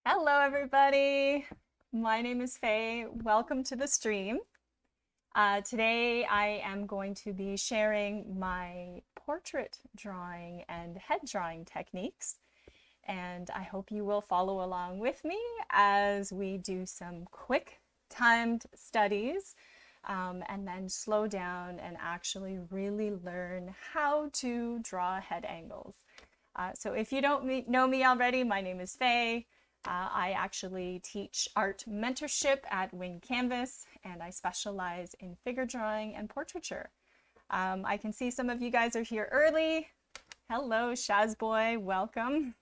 Hello, everybody. My name is Fei. Welcome to the stream. Today, I am going to be sharing my portrait drawing and head drawing techniques. And I hope you will follow along with me as we do some quick timed studies and then slow down and actually really learn how to draw head angles. So if you don't know me already, my name is Fei. I actually teach art mentorship at Wing Canvas, and I specialize in figure drawing and portraiture. I can see some of you guys are here early. Hello, Shazboy, welcome.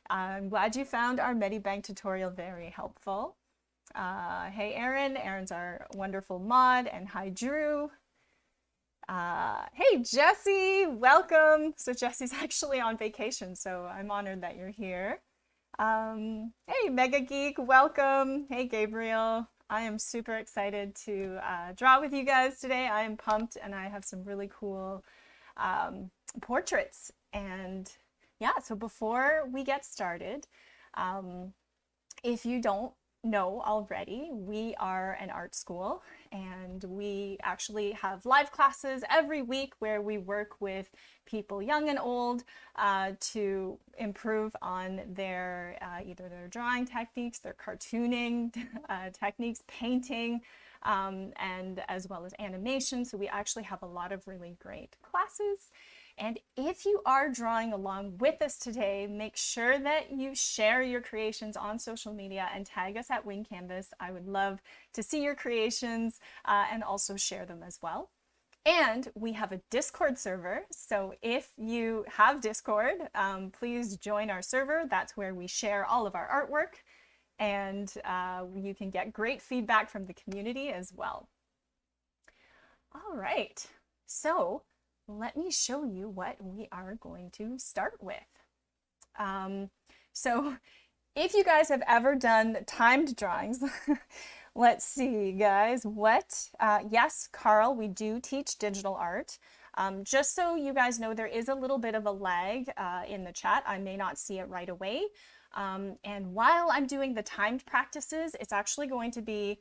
I'm glad you found our Medibang tutorial very helpful. Hey, Aaron. Aaron's our wonderful mod, and hi, Drew. Hey, Jesse, welcome. So Jesse's actually on vacation, so I'm honored that you're here. Hey, Mega Geek, welcome. Hey, Gabriel. I am super excited to draw with you guys today. I am pumped, and I have some really cool portraits. And yeah, so before we get started, if you don't know already, we are an art school, and we actually have live classes every week where we work with people young and old to improve on their either their drawing techniques, their cartooning techniques, painting, and as well as animation. So we actually have a lot of really great classes. And if you are drawing along with us today, make sure that you share your creations on social media and tag us at Wing Canvas. I would love to see your creations and also share them as well. And we have a Discord server. So if you have Discord, please join our server. That's where we share all of our artwork, and you can get great feedback from the community as well. All right, so let me show you what we are going to start with. So if you guys have ever done timed drawings, let's see, guys, yes, Carl, we do teach digital art. Just so you guys know, there is a little bit of a lag in the chat. I may not see it right away. And while I'm doing the timed practices, it's actually going to be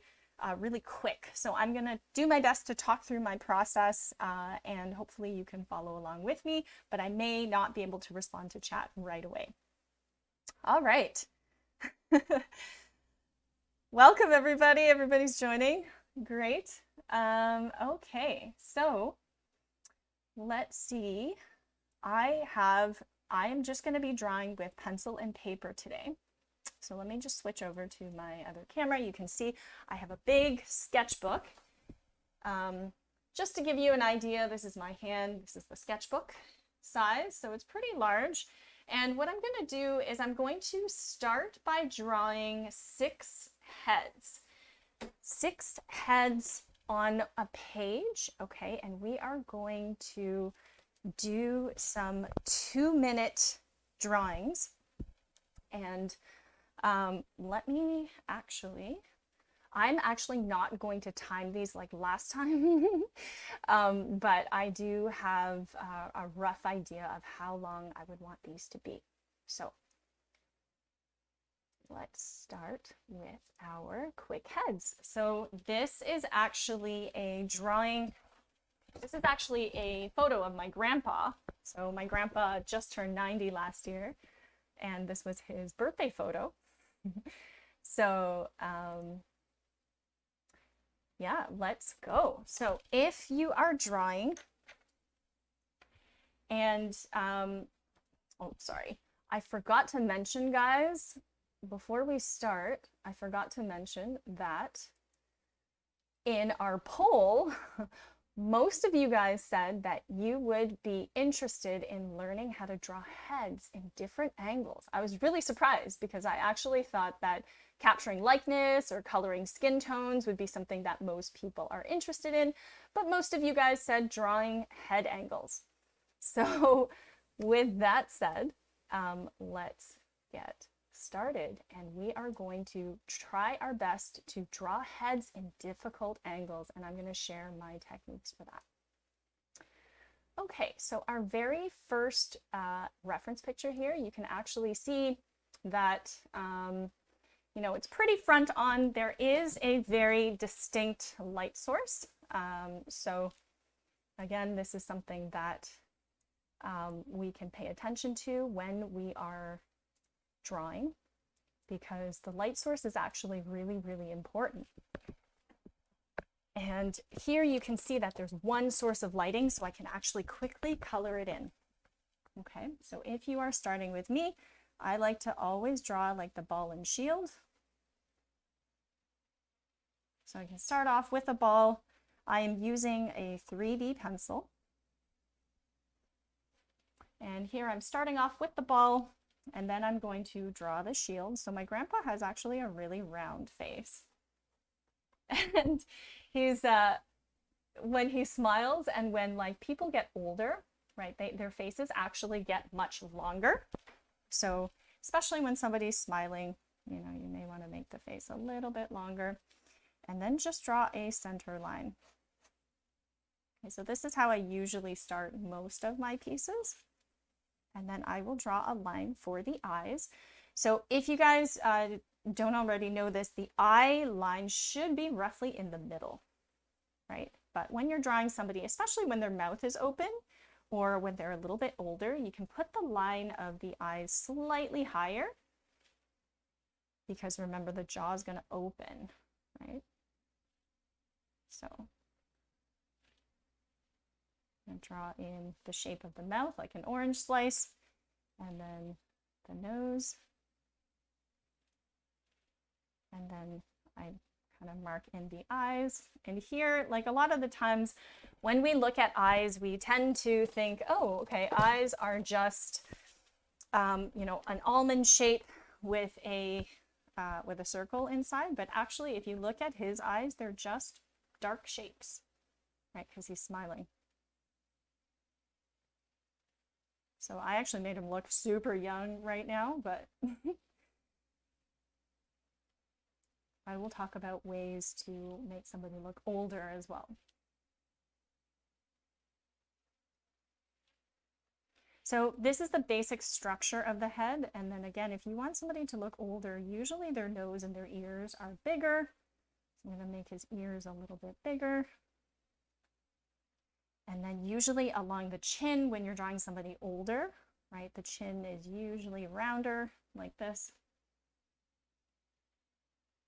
really quick. So I'm going to do my best to talk through my process and hopefully you can follow along with me, but I may not be able to respond to chat right away. All right. Welcome, everybody. Everybody's joining. Great. Okay, so let's see. I am just going to be drawing with pencil and paper today. So let me just switch over to my other camera. You can see I have a big sketchbook. Just to give you an idea, this is my hand. This is the sketchbook size, so it's pretty large. And what I'm going to do is I'm going to start by drawing 6 heads. 6 heads on a page, okay? And we are going to do some 2-minute drawings. And let me actually, I'm actually not going to time these like last time, but I do have a rough idea of how long I would want these to be. So let's start with our quick heads. So this is actually a drawing. This is actually a photo of my grandpa. So my grandpa just turned 90 last year, and this was his birthday photo. So yeah, let's go. So if you are drawing and oh, sorry, I forgot to mention, guys, before we start, I forgot to mention that in our poll, most of you guys said that you would be interested in learning how to draw heads in different angles. I was really surprised because I actually thought that capturing likeness or coloring skin tones would be something that most people are interested in, but most of you guys said drawing head angles. So with that said, let's get started, and we are going to try our best to draw heads in difficult angles, and I'm going to share my techniques for that. Okay, so our very first reference picture here, you can actually see that, you know, it's pretty front on. There is a very distinct light source. So again, this is something that we can pay attention to when we are drawing, because the light source is actually really, really important. And here you can see that there's one source of lighting, so I can actually quickly color it in. Okay, so if you are starting with me, I like to always draw like the ball and shield. So I can start off with a ball. I am using a 3B pencil. And here I'm starting off with the ball, and then I'm going to draw the shield. So my grandpa has actually a really round face. And he's, when he smiles and when like people get older, right, their faces actually get much longer. So especially when somebody's smiling, you know, you may want to make the face a little bit longer, and then just draw a center line. Okay, so this is how I usually start most of my pieces. And then I will draw a line for the eyes. So if you guys don't already know this, the eye line should be roughly in the middle, right? But when you're drawing somebody, especially when their mouth is open or when they're a little bit older, you can put the line of the eyes slightly higher, because remember, the jaw is going to open, right? So and draw in the shape of the mouth like an orange slice, and then the nose, and then I kind of mark in the eyes. And here, like a lot of the times when we look at eyes, we tend to think, oh, okay, eyes are just you know, an almond shape with a circle inside, but actually if you look at his eyes, they're just dark shapes, right? Because he's smiling. So I actually made him look super young right now, but I will talk about ways to make somebody look older as well. So this is the basic structure of the head. And then again, if you want somebody to look older, usually their nose and their ears are bigger. So I'm going to make his ears a little bit bigger. And then usually along the chin, when you're drawing somebody older, right, the chin is usually rounder like this.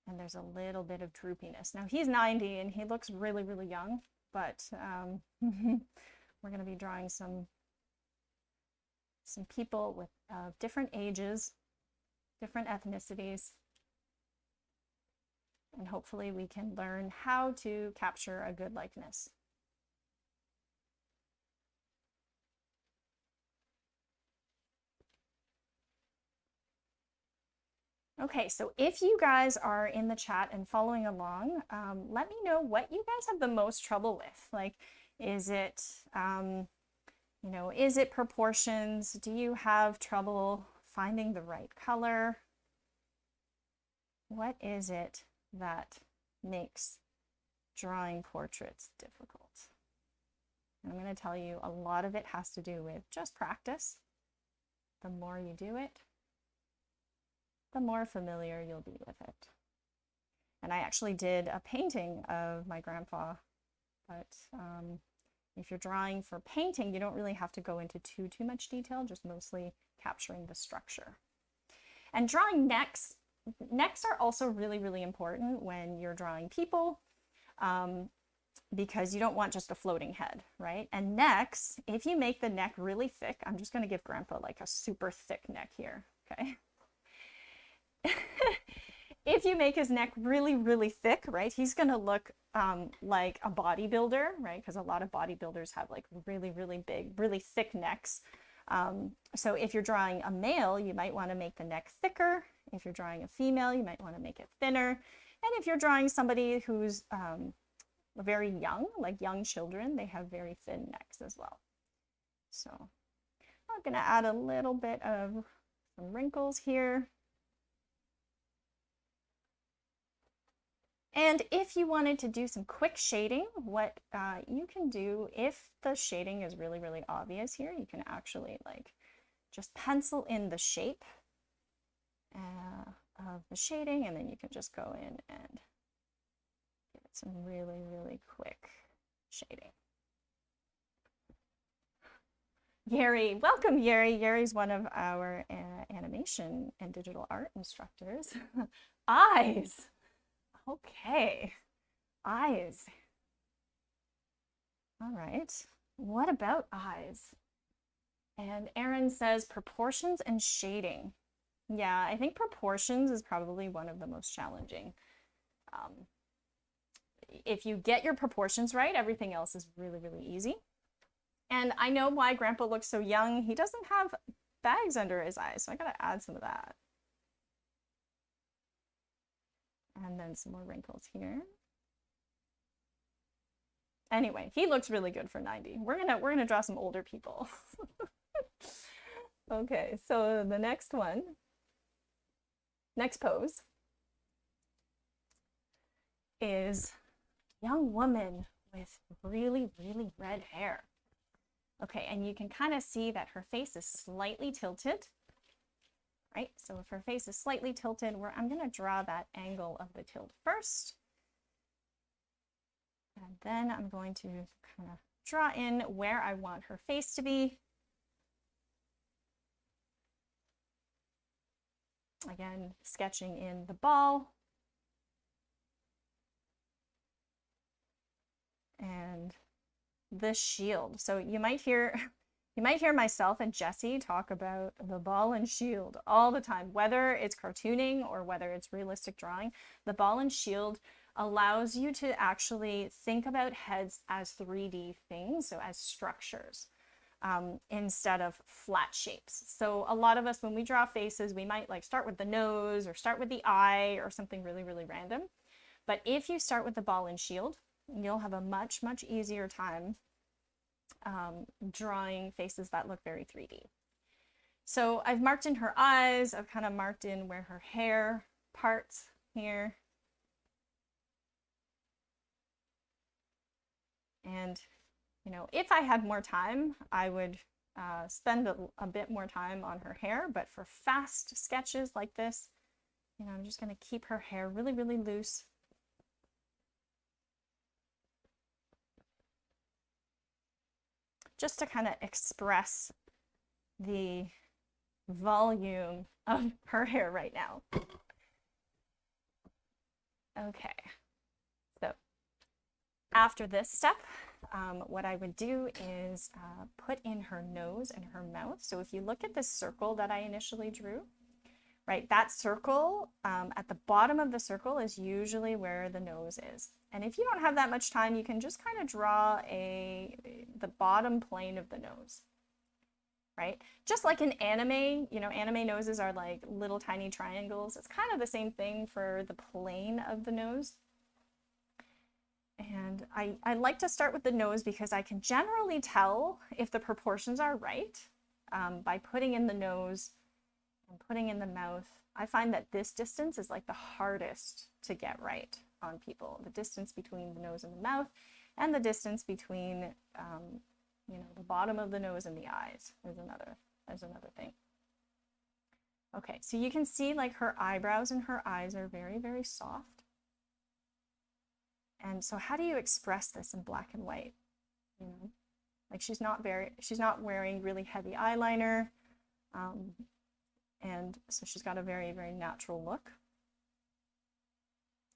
And there's a little bit of droopiness. Now he's 90 and he looks really, really young, but we're going to be drawing some people with different ages, different ethnicities, and hopefully we can learn how to capture a good likeness. Okay, so if you guys are in the chat and following along, let me know what you guys have the most trouble with. Like, is it, you know, is it proportions? Do you have trouble finding the right color? What is it that makes drawing portraits difficult? And I'm going to tell you, a lot of it has to do with just practice. The more you do it, the more familiar you'll be with it. And I actually did a painting of my grandpa, but if you're drawing for painting, you don't really have to go into too much detail, just mostly capturing the structure. And drawing necks are also really, really important when you're drawing people, because you don't want just a floating head, right? And necks, if you make the neck really thick, I'm just going to give grandpa like a super thick neck here, okay? If you make his neck really, really thick, right, he's going to look like a bodybuilder, right? Because a lot of bodybuilders have like really, really big, really thick necks. So if you're drawing a male, you might want to make the neck thicker. If you're drawing a female, you might want to make it thinner. And if you're drawing somebody who's very young, like young children, they have very thin necks as well. So I'm going to add a little bit of some wrinkles here. And if you wanted to do some quick shading, what you can do, if the shading is really, really obvious here, you can actually like just pencil in the shape of the shading, and then you can just go in and give it some really, really quick shading. Yeri, welcome Yeri. Yeri's one of our animation and digital art instructors. Eyes. Okay, eyes. All right, what about eyes? And Erin says proportions and shading. Yeah, I think proportions is probably one of the most challenging. If you get your proportions right, everything else is really, really easy. And I know why Grandpa looks so young. He doesn't have bags under his eyes, so I gotta add some of that. And then some more wrinkles here. Anyway, he looks really good for 90. We're gonna draw some older people. Okay, so the next one, next pose is young woman with really, really red hair. Okay, and you can kind of see that her face is slightly tilted, right? So if her face is slightly tilted, I'm going to draw that angle of the tilt first. And then I'm going to kind of draw in where I want her face to be. Again, sketching in the ball. And the shield. So you might hear myself and Jessie talk about the ball and shield all the time, whether it's cartooning or whether it's realistic drawing. The ball and shield allows you to actually think about heads as 3D things, so as structures, instead of flat shapes. So a lot of us, when we draw faces, we might like start with the nose or start with the eye or something really, really random. But if you start with the ball and shield, you'll have a much, much easier time drawing faces that look very 3D. So I've marked in her eyes, I've kind of marked in where her hair parts here. And, you know, if I had more time, I would spend a bit more time on her hair, but for fast sketches like this, you know, I'm just going to keep her hair really, really loose. Just to kind of express the volume of her hair right now. Okay, so after this step, what I would do is put in her nose and her mouth. So if you look at this circle that I initially drew, right, that circle, at the bottom of the circle is usually where the nose is. And if you don't have that much time, you can just kind of draw the bottom plane of the nose, right? Just like in anime, you know, anime noses are like little tiny triangles. It's kind of the same thing for the plane of the nose. And I like to start with the nose because I can generally tell if the proportions are right by putting in the nose and putting in the mouth. I find that this distance is like the hardest to get right on people. The distance between the nose and the mouth, and the distance between, you know, the bottom of the nose and the eyes is another thing. Okay, so you can see like her eyebrows and her eyes are very, very soft. And so how do you express this in black and white? You know, like she's not wearing really heavy eyeliner. And so she's got a very, very natural look.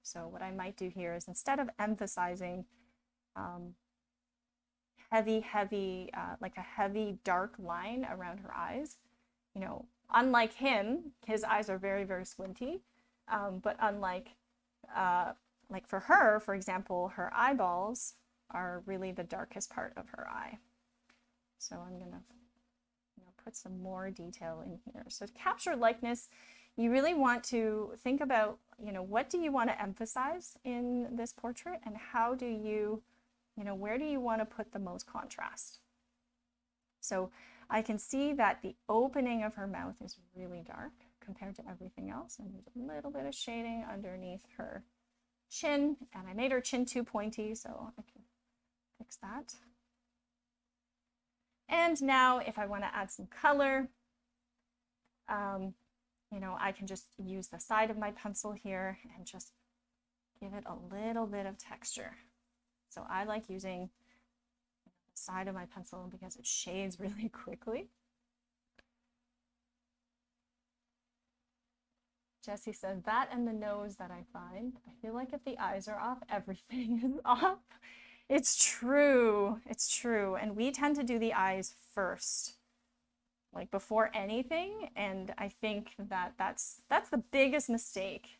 So what I might do here is, instead of emphasizing like a heavy dark line around her eyes, you know, unlike him, his eyes are very, very squinty. But unlike, like for her, for example, her eyeballs are really the darkest part of her eye. So I'm gonna put some more detail in here. So to capture likeness, you really want to think about, you know, what do you want to emphasize in this portrait, and how do you, where do you want to put the most contrast? So I can see that the opening of her mouth is really dark compared to everything else, and there's a little bit of shading underneath her chin, and I made her chin too pointy, so I can fix that. And now if I want to add some color, you know, I can just use the side of my pencil here and just give it a little bit of texture. So I like using the side of my pencil because it shades really quickly. Jessie says, that and the nose that I find. I feel like if the eyes are off, everything is off. It's true. It's true. And we tend to do the eyes first, like before anything. And I think that that's the biggest mistake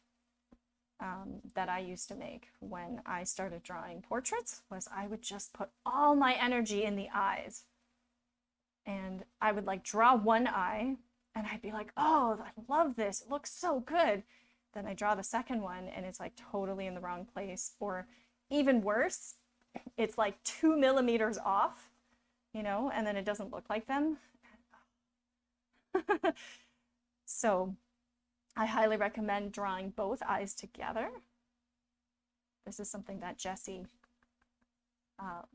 that I used to make when I started drawing portraits, was I would just put all my energy in the eyes. And I would like draw one eye and I'd be like, oh, I love this. It looks so good. Then I draw the second one and it's like totally in the wrong place. Or even worse, it's like 2 millimeters off, you know, and then it doesn't look like them. So I highly recommend drawing both eyes together. This is something that Jessie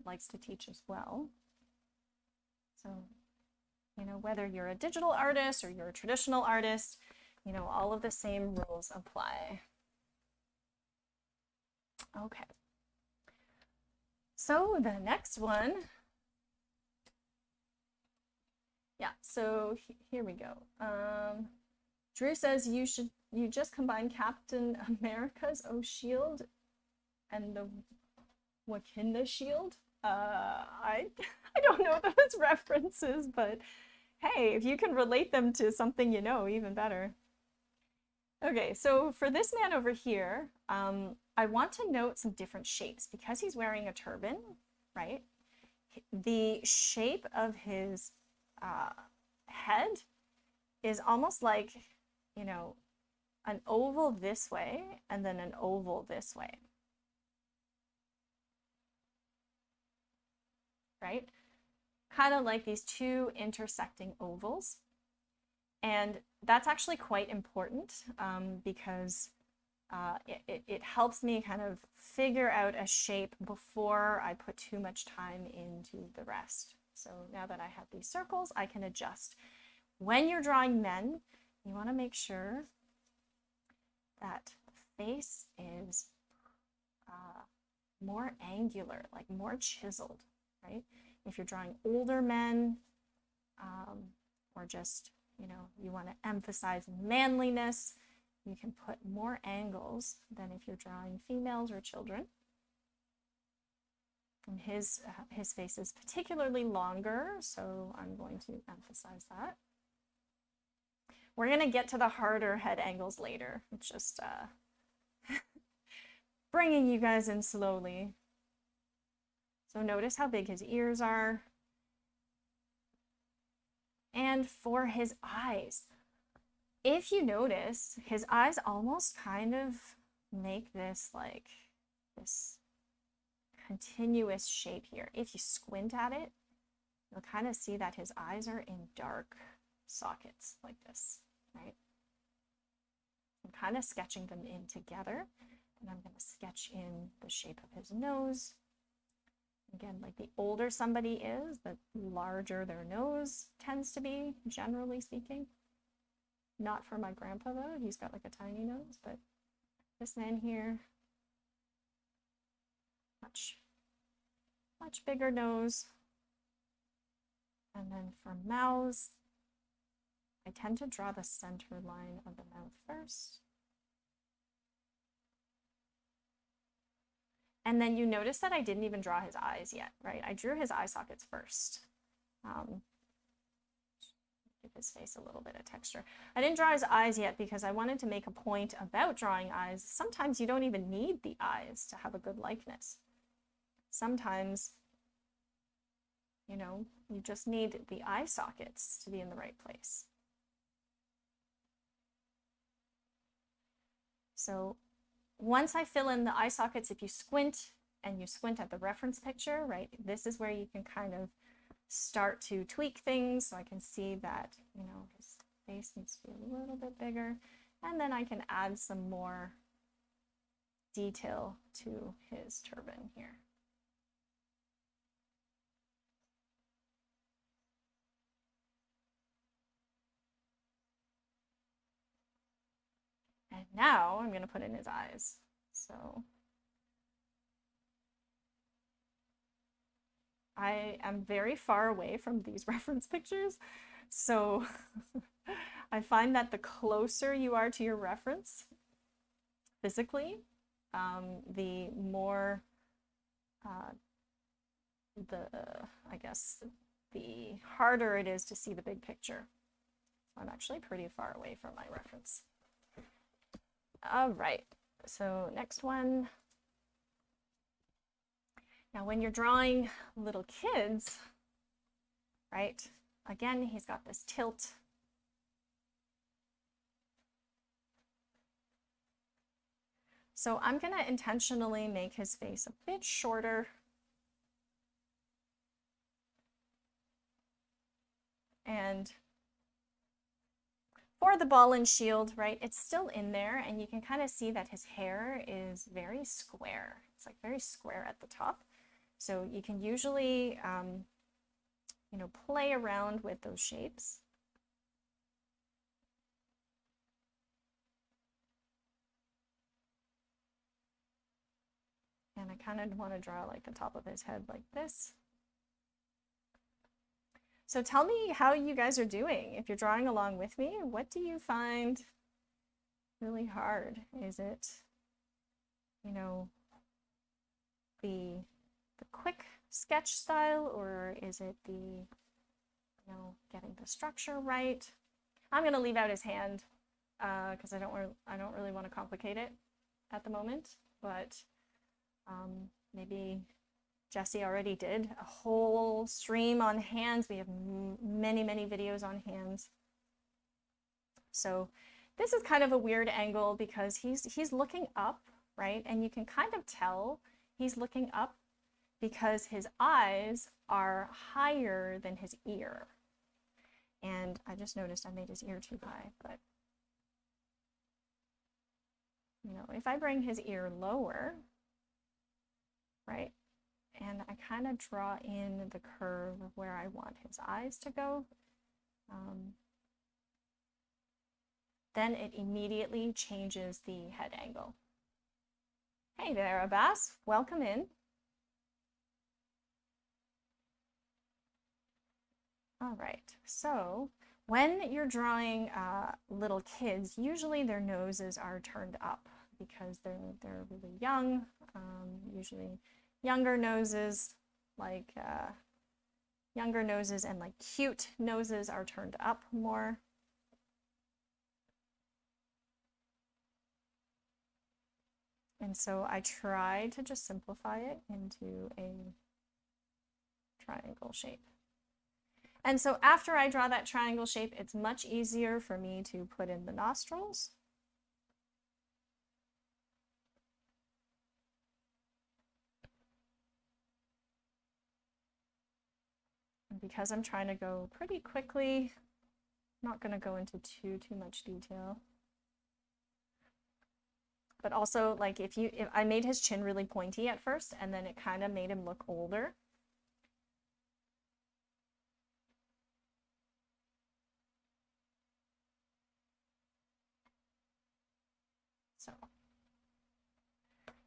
likes to teach as well. So, you know, whether you're a digital artist or you're a traditional artist, you know, all of the same rules apply. Okay. So the next one, yeah, so here we go. Drew says you just combine Captain America's shield and the Wakanda shield. I don't know those references, but hey, if you can relate them to something you know, even better. Okay, so for this man over here, I want to note some different shapes because he's wearing a turban, right? The shape of his head is almost like, you know, an oval this way and then an oval this way, right? Kind of like these two intersecting ovals. And that's actually quite important because it helps me kind of figure out a shape before I put too much time into the rest. So now that I have these circles, I can adjust. When you're drawing men, you want to make sure that the face is more angular, like more chiseled, right? If you're drawing older men, or just, you know, you want to emphasize manliness, you can put more angles than if you're drawing females or children. And his face is particularly longer, so I'm going to emphasize that. We're going to get to the harder head angles later. It's just bringing you guys in slowly. So notice how big his ears are. And for his eyes, if you notice, his eyes almost kind of make this like this continuous shape here. If you squint at it, you'll kind of see that his eyes are in dark sockets like this, right? I'm kind of sketching them in together, and I'm going to sketch in the shape of his nose. Again, like the older somebody is, the larger their nose tends to be, generally speaking. Not for my grandpa though, he's got like a tiny nose, but this man here, much bigger nose. And then for mouths, I tend to draw the center line of the mouth first. And then you notice that I didn't even draw his eyes yet, right? I drew his eye sockets first. Give his face a little bit of texture. I didn't draw his eyes yet because I wanted to make a point about drawing eyes. Sometimes you don't even need the eyes to have a good likeness. Sometimes, you know, you just need the eye sockets to be in the right place. So once I fill in the eye sockets, if you squint and you squint at the reference picture, right, this is where you can kind of start to tweak things. So I can see that, you know, his face needs to be a little bit bigger. And then I can add some more detail to his turban here. Now I'm going to put in his eyes. So I am very far away from these reference pictures. So I find that the closer you are to your reference physically, the more I guess the harder it is to see the big picture. So I'm actually pretty far away from my reference. All right, so next one. Now when you're drawing little kids, right, again, he's got this tilt. So I'm going to intentionally make his face a bit shorter. And for the ball and shield, right, it's still in there, and you can kind of see that his hair is very square. It's like very square at the top. So you can usually, you know, play around with those shapes. And I kind of want to draw like the top of his head like this. So tell me how you guys are doing. If you're drawing along with me, what do you find really hard? Is it, you know, the quick sketch style, or is it the, you know, getting the structure right? I'm going to leave out his hand because I don't really want to complicate it at the moment, but maybe Jesse already did a whole stream on hands. We have many videos on hands. So this is kind of a weird angle because he's looking up, right? And you can kind of tell he's looking up because his eyes are higher than his ear. And I just noticed I made his ear too high, but you know, if I bring his ear lower, right? And I kind of draw in the curve of where I want his eyes to go. Then it immediately changes the head angle. Hey there, Abbas, welcome in. All right, so when you're drawing little kids, usually their noses are turned up because they're really young, usually younger noses, like younger noses and like cute noses are turned up more. And so I try to just simplify it into a triangle shape. And so after I draw that triangle shape, it's much easier for me to put in the nostrils. And because I'm trying to go pretty quickly, I'm not going to go into too much detail. But also, like if I made his chin really pointy at first, and then it kind of made him look older. So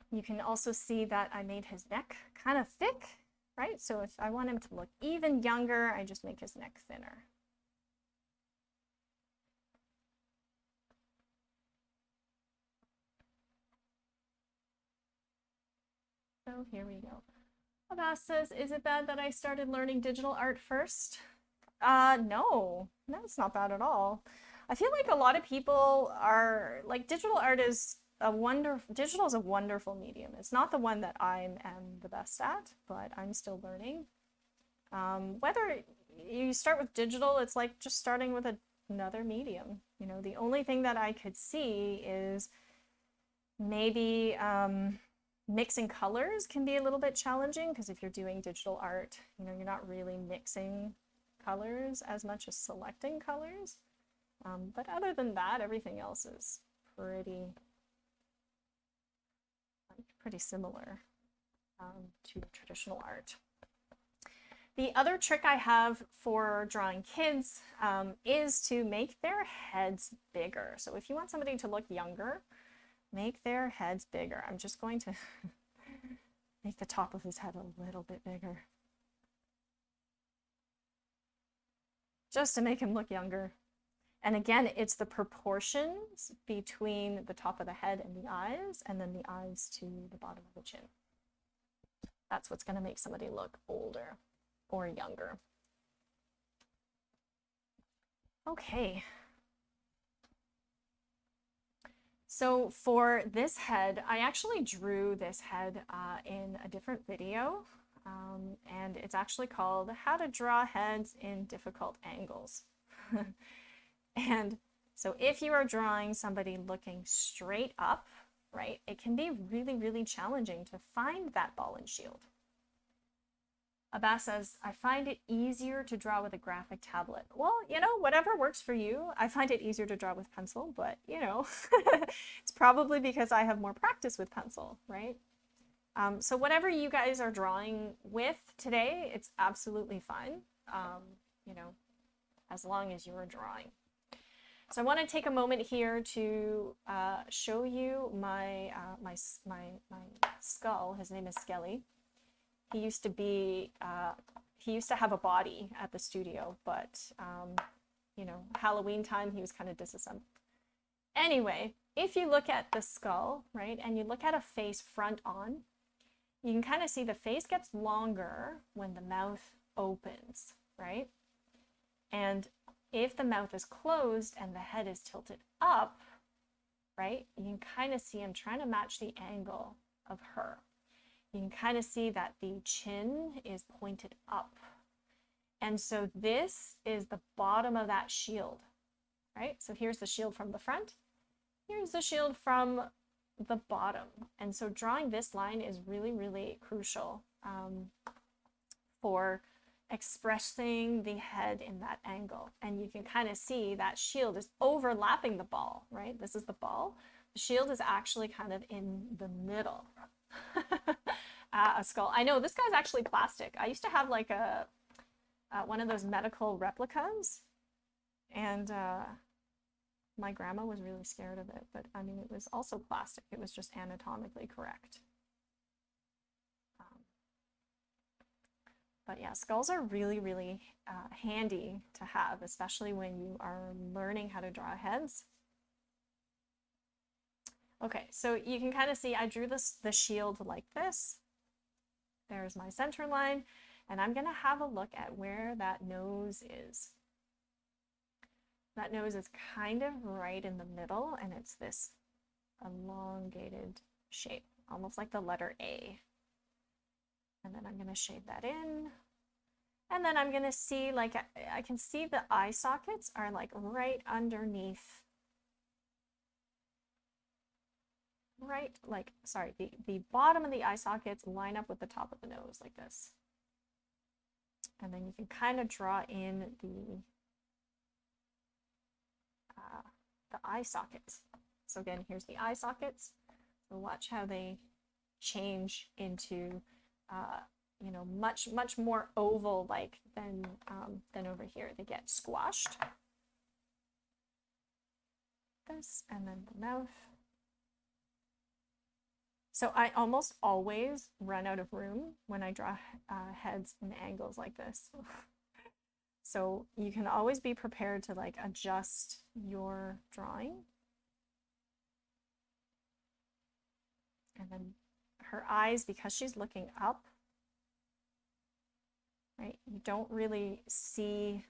you can also see that I made his neck kind of thick, right? So if I want him to look even younger, I just make his neck thinner. So here we go. Abbas says, is it bad that I started learning digital art first? No, it's not bad at all. I feel like a lot of people are like, digital is a wonderful medium. It's not the one that I am the best at, but I'm still learning. Whether you start with digital, it's like just starting with another medium. You know, the only thing that I could see is maybe mixing colors can be a little bit challenging, because if you're doing digital art, you know, you're not really mixing colors as much as selecting colors. But other than that, everything else is pretty similar to traditional art. The other trick I have for drawing kids is to make their heads bigger. So if you want somebody to look younger, make their heads bigger. I'm just going to make the top of his head a little bit bigger, just to make him look younger. And again, it's the proportions between the top of the head and the eyes, and then the eyes to the bottom of the chin. That's what's going to make somebody look older or younger. Okay. So for this head, I actually drew this head in a different video, and it's actually called How to Draw Heads in Difficult Angles. And so if you are drawing somebody looking straight up, right, it can be really, really challenging to find that ball and shield. Abbas says, I find it easier to draw with a graphic tablet. Well, you know, whatever works for you. I find it easier to draw with pencil, but you know, it's probably because I have more practice with pencil, right? So whatever you guys are drawing with today, it's absolutely fine, you know, as long as you are drawing. So I want to take a moment here to show you my skull. His name is Skelly. He used to have a body at the studio, but you know, Halloween time he was kind of disassembled. Anyway, if you look at the skull, right, and you look at a face front on, you can kind of see the face gets longer when the mouth opens, right? And if the mouth is closed and the head is tilted up, right, you can kind of see him trying to match the angle of her. You can kind of see that the chin is pointed up. And so this is the bottom of that shield, right? So here's the shield from the front. Here's the shield from the bottom. And so drawing this line is really, really crucial for expressing the head in that angle. And you can kind of see that shield is overlapping the ball, right? This is the ball. The shield is actually kind of in the middle. A skull. I know this guy's actually plastic. I used to have like a one of those medical replicas, and my grandma was really scared of it, but I mean, it was also plastic. It was just anatomically correct. But yeah, skulls are really, really handy to have, especially when you are learning how to draw heads. Okay, so you can kind of see I drew the shield like this. There's my center line, and I'm going to have a look at where that nose is. That nose is kind of right in the middle, and it's this elongated shape, almost like the letter A. And then I'm going to shade that in. And then I'm going to see, like, I can see the eye sockets are like right underneath. Right, like, sorry, the bottom of the eye sockets line up with the top of the nose like this. And then you can kind of draw in the eye sockets. So again, here's the eye sockets. So watch how they change into, you know, much more oval-like than over here. They get squashed. This, and then the mouth. So I almost always run out of room when I draw heads in angles like this. So you can always be prepared to like adjust your drawing. And then her eyes, because she's looking up, right? You don't really see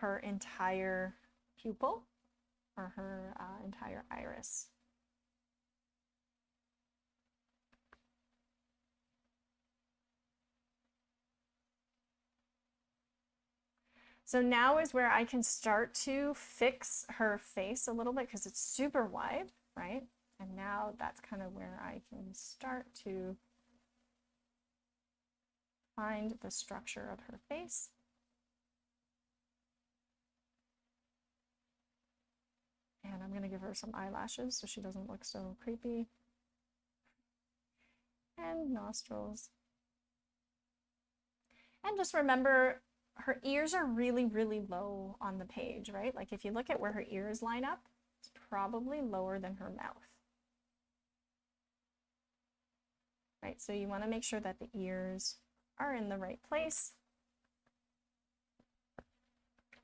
her entire pupil or her entire iris. So now is where I can start to fix her face a little bit because it's super wide, right? And now that's kind of where I can start to find the structure of her face. And I'm going to give her some eyelashes so she doesn't look so creepy. And nostrils. And just remember, her ears are really, really low on the page, right? Like if you look at where her ears line up, it's probably lower than her mouth. Right, so you want to make sure that the ears are in the right place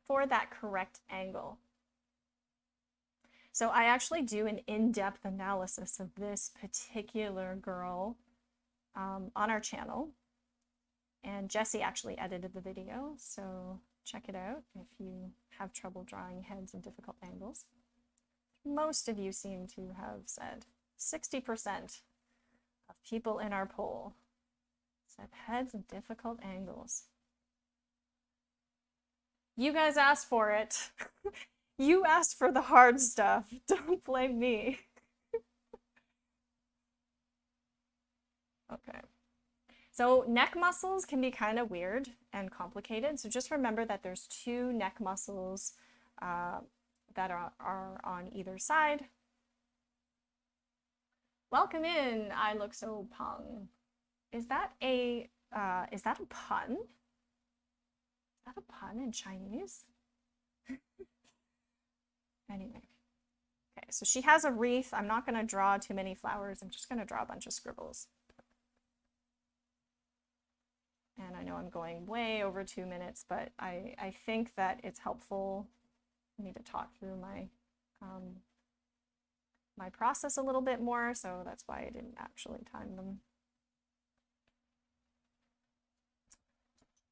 for that correct angle. So I actually do an in-depth analysis of this particular girl on our channel. And Jessie actually edited the video, so check it out if you have trouble drawing heads in difficult angles. Most of you seem to have said 60% of people in our poll said heads in difficult angles. You guys asked for it. You asked for the hard stuff. Don't blame me. Okay. So neck muscles can be kind of weird and complicated. So just remember that there's two neck muscles that are on either side. Welcome in. I look so pung. Is that a pun? Is that a pun in Chinese? Anyway. Okay, so she has a wreath. I'm not going to draw too many flowers. I'm just going to draw a bunch of scribbles. And I know I'm going way over 2 minutes, but I think that it's helpful for me to talk through my my process a little bit more, so that's why I didn't actually time them.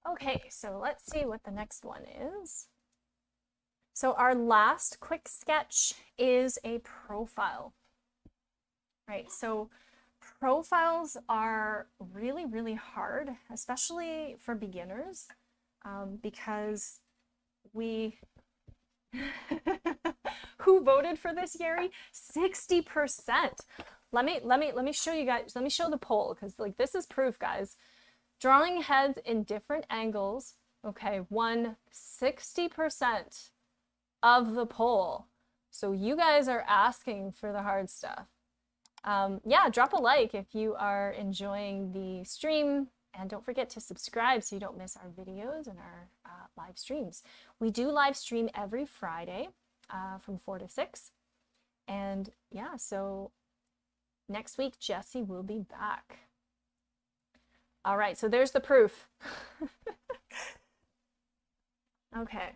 Okay, so let's see what the next one is. So our last quick sketch is a profile, right? So profiles are really, really hard, especially for beginners, because we, who voted for this, Yeri? 60%. Let me show you guys, let me show the poll, because like this is proof, guys. Drawing heads in different angles, okay, won 60% of the poll. So you guys are asking for the hard stuff. Yeah, drop a like if you are enjoying the stream, and don't forget to subscribe so you don't miss our videos and our live streams. We do live stream every Friday from 4 to 6. And yeah, so next week, Jessie will be back. All right, so there's the proof. Okay.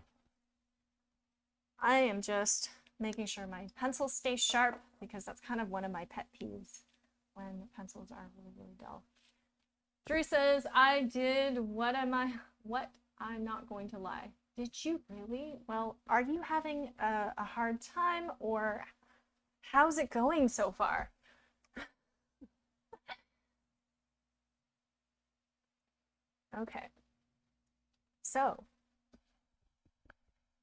I am just making sure my pencils stay sharp, because that's kind of one of my pet peeves when pencils are really, really dull. Drew says, I did what I'm not going to lie. Did you really? Well, are you having a hard time, or how's it going so far? Okay. So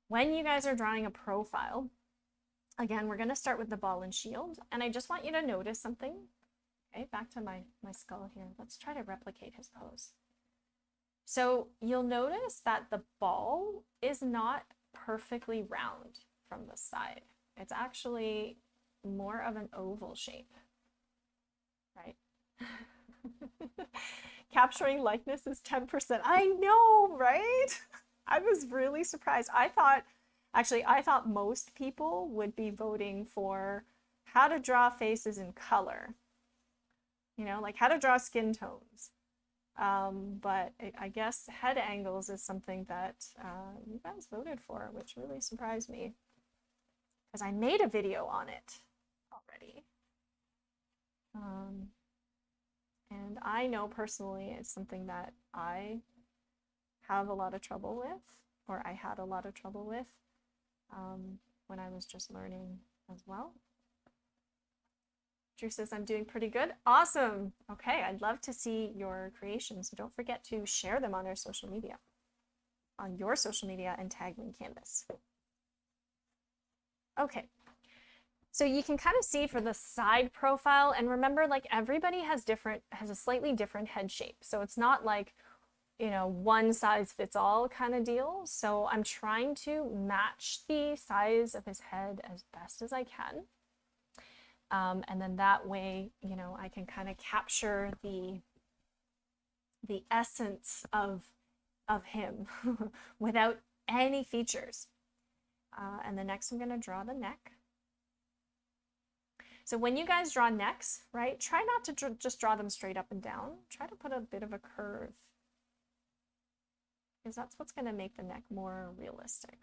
when you guys are drawing a profile, again, we're going to start with the ball and shield, and I just want you to notice something. Okay, back to my skull here. Let's try to replicate his pose. So you'll notice that the ball is not perfectly round from the side. It's actually more of an oval shape, right? Capturing likeness is 10%. I know, right? I was really surprised. I thought most people would be voting for how to draw faces in color, you know, like how to draw skin tones. But I guess head angles is something that you guys voted for, which really surprised me, because I made a video on it already. And I know personally it's something that I have a lot of trouble with, or I had a lot of trouble with when I was just learning as well. Drew says, I'm doing pretty good. Awesome. Okay, I'd love to see your creations. Don't forget to share them on our social media, on your social media, and tag me in Canvas. Okay, so you can kind of see for the side profile, and remember, like everybody has a slightly different head shape. So it's not like, you know, one size fits all kind of deal. So I'm trying to match the size of his head as best as I can. And then that way, you know, I can kind of capture the essence of him without any features. And the next I'm going to draw the neck. So when you guys draw necks, right, try not to just draw them straight up and down. Try to put a bit of a curve, because that's what's going to make the neck more realistic.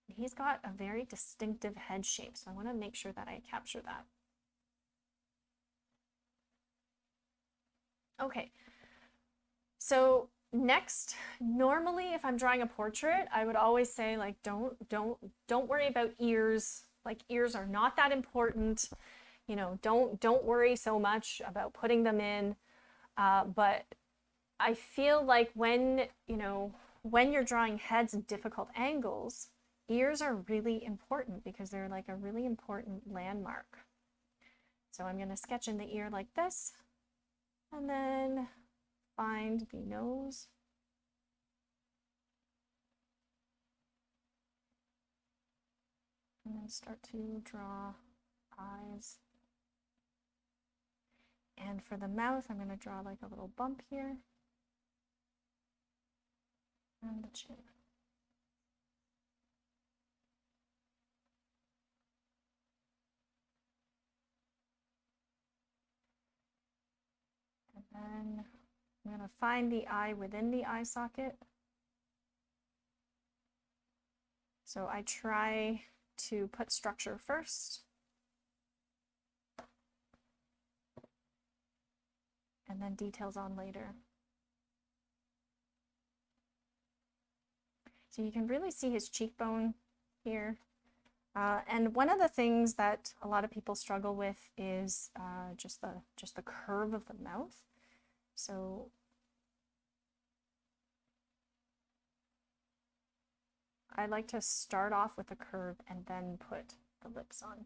He's got a very distinctive head shape, so I want to make sure that I capture that. Okay, so next, normally if I'm drawing a portrait, I would always say, like, don't worry about ears. Like, ears are not that important. You know, don't worry so much about putting them in. But I feel like when you're drawing heads in difficult angles, ears are really important because they're like a really important landmark. So I'm going to sketch in the ear like this, and then find the nose. And then start to draw eyes. And for the mouth, I'm going to draw like a little bump here. And the chin. And then I'm going to find the eye within the eye socket. So I try to put structure first. And then details on later. So you can really see his cheekbone here. And one of the things that a lot of people struggle with is just the curve of the mouth. So I like to start off with a curve and then put the lips on.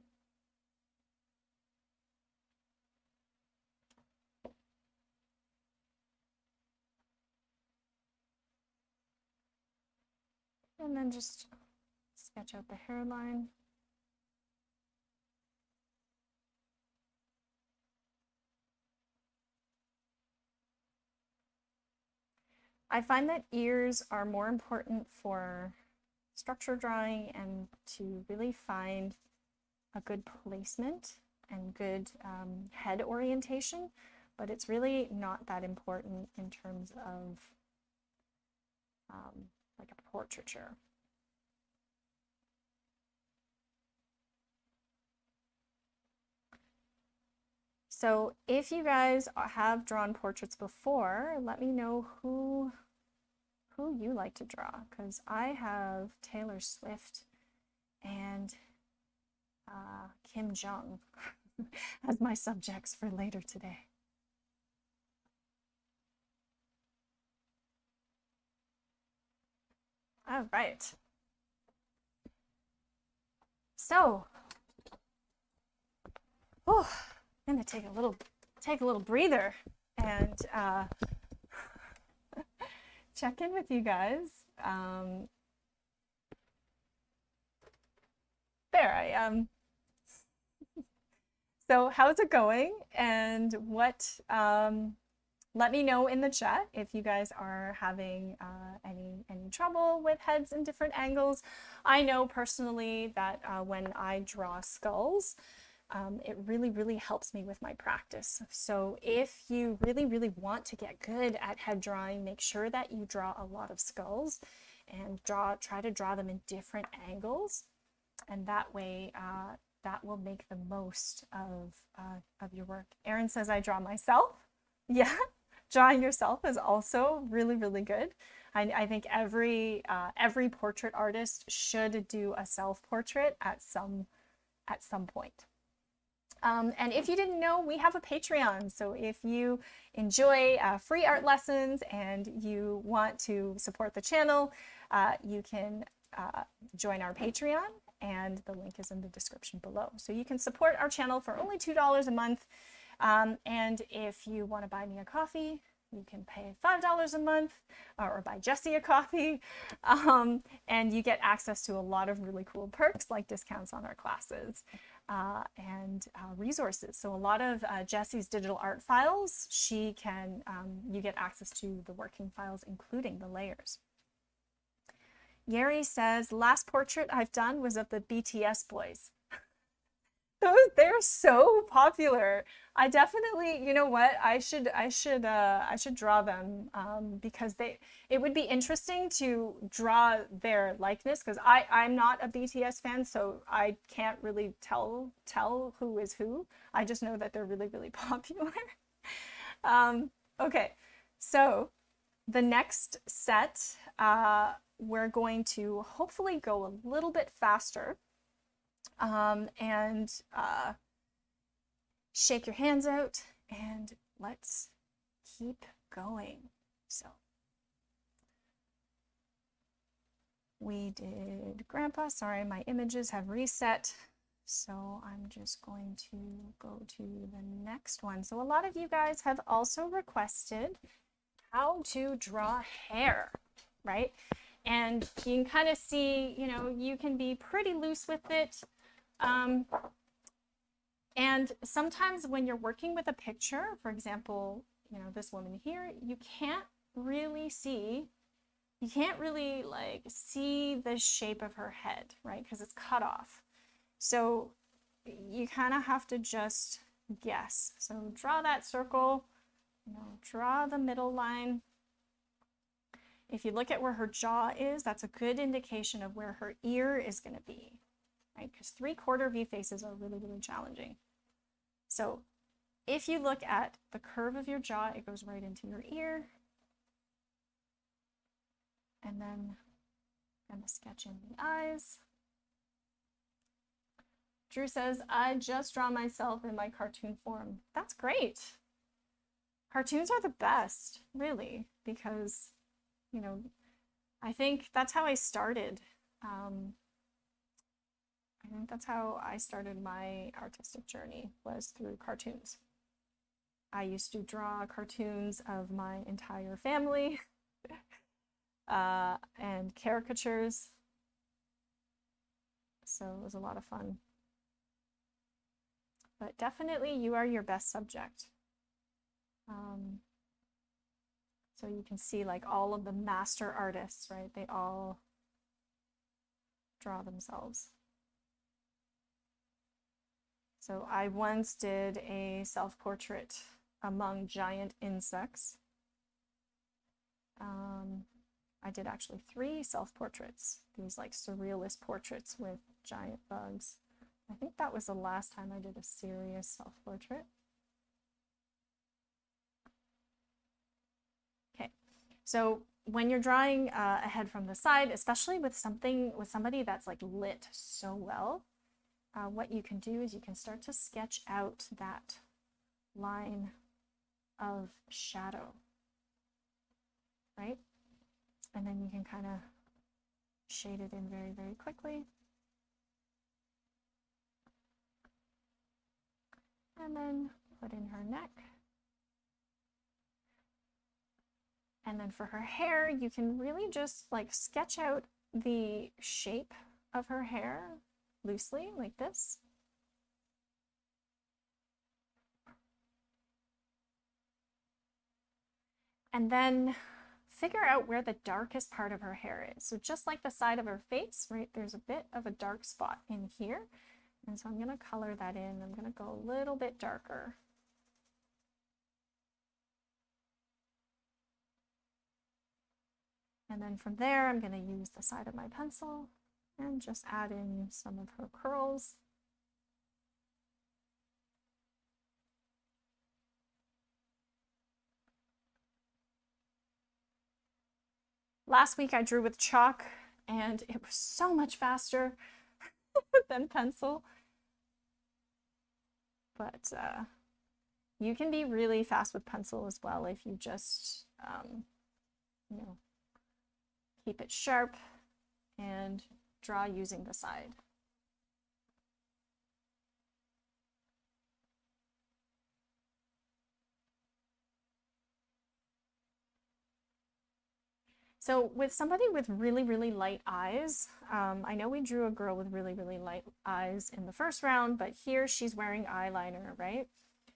And then just sketch out the hairline. I find that ears are more important for structure drawing and to really find a good placement and good head orientation, but it's really not that important in terms of like a portraiture. So if you guys have drawn portraits before, let me know who you like to draw, because I have Taylor Swift and Kim Jong as my subjects for later today. All right. So, I'm gonna take a little breather and check in with you guys. There I am. So how's it going? And what, let me know in the chat if you guys are having any trouble with heads in different angles. I know personally that when I draw skulls, it really helps me with my practice. So if you really want to get good at head drawing, make sure that you draw a lot of skulls and try to draw them in different angles. And that way, that will make the most of your work. Erin says, I draw myself. Yeah, drawing yourself is also really good. I think every portrait artist should do a self-portrait at some point. And if you didn't know, we have a Patreon. So if you enjoy free art lessons and you want to support the channel, you can join our Patreon, and the link is in the description below. So you can support our channel for only $2 a month. And if you want to buy me a coffee, you can pay $5 a month or buy Jessie a coffee. And you get access to a lot of really cool perks like discounts on our classes. And resources. So a lot of Jessie's digital art files, you get access to the working files, including the layers. Yeri says, last portrait I've done was of the BTS boys. They're so popular. I definitely, you know what? I should draw them because it would be interesting to draw their likeness because I'm not a BTS fan, so I can't really tell who is who. I just know that they're really, really popular. Okay, so the next set, we're going to hopefully go a little bit faster and shake your hands out and let's keep going. So we did grandpa. Sorry, my images have reset. So I'm just going to go to the next one. So a lot of you guys have also requested how to draw hair, right? And you can kind of see, you know, you can be pretty loose with it. And sometimes when you're working with a picture, for example, you know, this woman here, you can't really like see the shape of her head, right? Because it's cut off. So you kind of have to just guess. So draw that circle, you know, draw the middle line. If you look at where her jaw is, that's a good indication of where her ear is going to be, right? Because 3/4 view faces are really, really challenging. So if you look at the curve of your jaw, it goes right into your ear. And then I'm going to sketch in the eyes. Drew says, I just draw myself in my cartoon form. That's great. Cartoons are the best, really, because, you know, I think that's how I started. I think that's how I started my artistic journey, was through cartoons. I used to draw cartoons of my entire family and caricatures. So it was a lot of fun. But definitely you are your best subject. So you can see like all of the master artists, right? They all draw themselves. So I once did a self-portrait among giant insects. I did actually 3 self-portraits, these like surrealist portraits with giant bugs. I think that was the last time I did a serious self-portrait. Okay, so when you're drawing a head from the side, especially with somebody that's like lit so well, what you can do is you can start to sketch out that line of shadow, right? And then you can kind of shade it in very, very quickly. And then put in her neck. And then for her hair, you can really just like sketch out the shape of her hair loosely like this. And then figure out where the darkest part of her hair is. So just like the side of her face, right, there's a bit of a dark spot in here. And so I'm going to color that in. I'm going to go a little bit darker. And then from there, I'm going to use the side of my pencil and just add in some of her curls. Last week I drew with chalk and it was so much faster than pencil. But you can be really fast with pencil as well if you just, you know, keep it sharp and draw using the side. So with somebody with really, really light eyes, I know we drew a girl with really, really light eyes in the first round, but here she's wearing eyeliner, right?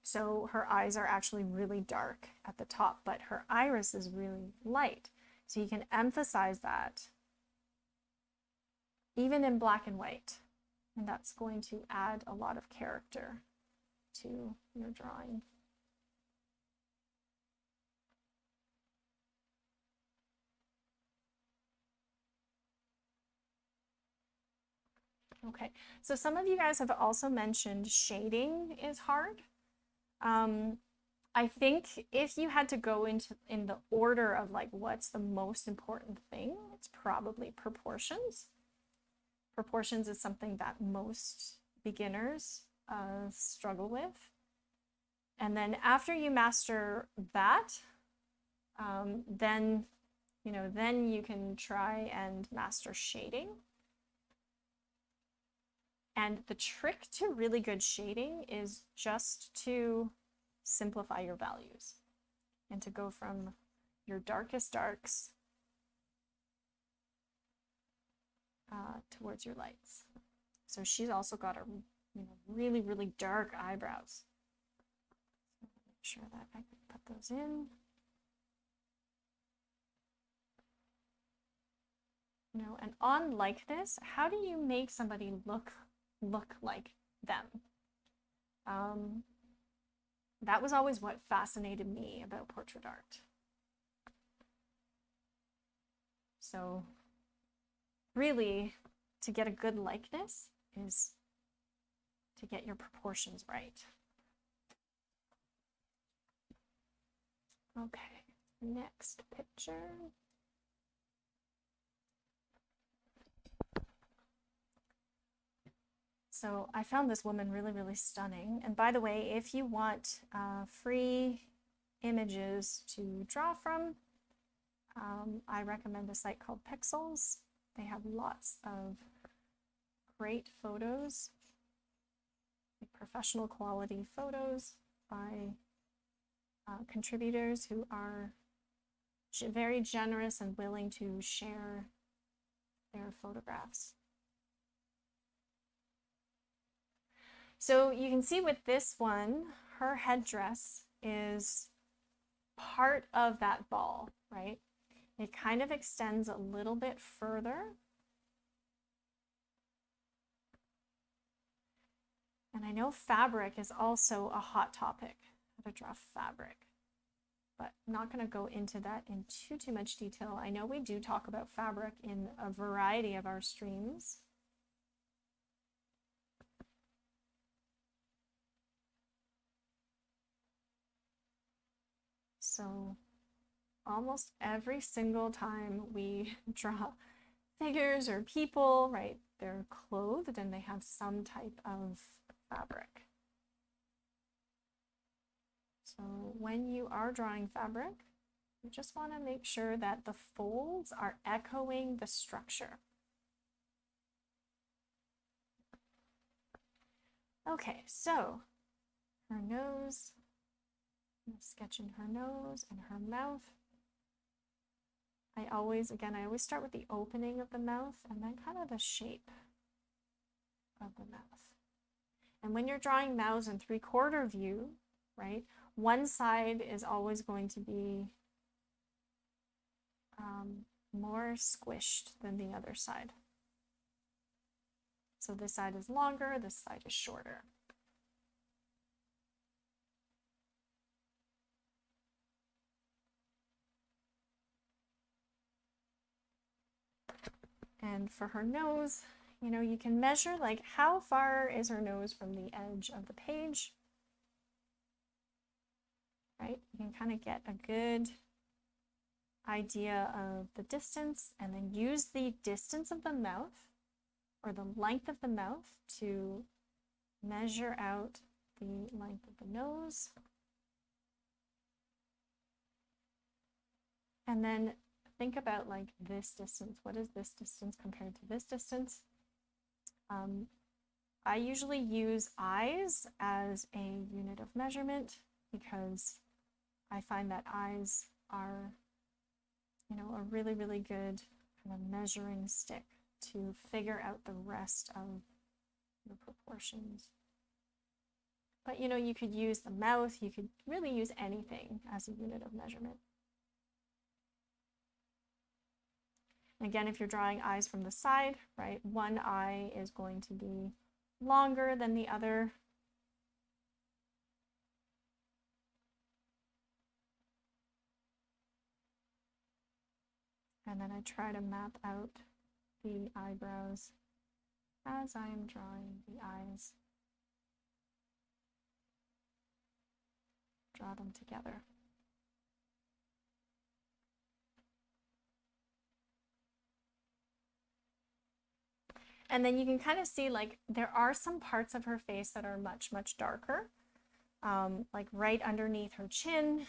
So her eyes are actually really dark at the top, but her iris is really light. So you can emphasize that even in black and white. And that's going to add a lot of character to your drawing. Okay, so some of you guys have also mentioned shading is hard. I think if you had to go in the order of like what's the most important thing, it's probably proportions. Proportions is something that most beginners struggle with. And then after you master that, then you can try and master shading. And the trick to really good shading is just to simplify your values and to go from your darkest darks towards your lights. So she's also got a really, really dark eyebrows. So make sure that I can put those in. And on likeness, how do you make somebody look like them? That was always what fascinated me about portrait art. So really, to get a good likeness is to get your proportions right. Okay, next picture. So I found this woman really, really stunning. And by the way, if you want free images to draw from, I recommend a site called Pixels. They have lots of great photos, like professional quality photos by contributors who are very generous and willing to share their photographs. So you can see with this one, her headdress is part of that ball, right? It kind of extends a little bit further. And I know fabric is also a hot topic, how to draw fabric, but I'm not going to go into that in too much detail. I know we do talk about fabric in a variety of our streams. So almost every single time we draw figures or people, right, they're clothed and they have some type of fabric. So when you are drawing fabric, you just want to make sure that the folds are echoing the structure. Okay, so her nose, I'm sketching her nose and her mouth. I always start with the opening of the mouth and then kind of the shape of the mouth. And when you're drawing mouths in 3/4 view, right, one side is always going to be more squished than the other side. So this side is longer, this side is shorter. And for her nose, you can measure like how far is her nose from the edge of the page, right? You can kind of get a good idea of the distance and then use the distance of the mouth or the length of the mouth to measure out the length of the nose. And then think about like this distance. What is this distance compared to this distance? I usually use eyes as a unit of measurement because I find that eyes are, a really, really good kind of measuring stick to figure out the rest of your proportions. But you could use the mouth, you could really use anything as a unit of measurement. Again, if you're drawing eyes from the side, right, one eye is going to be longer than the other. And then I try to map out the eyebrows as I am drawing the eyes. Draw them together. And then you can kind of see, like, there are some parts of her face that are much, much darker, like right underneath her chin.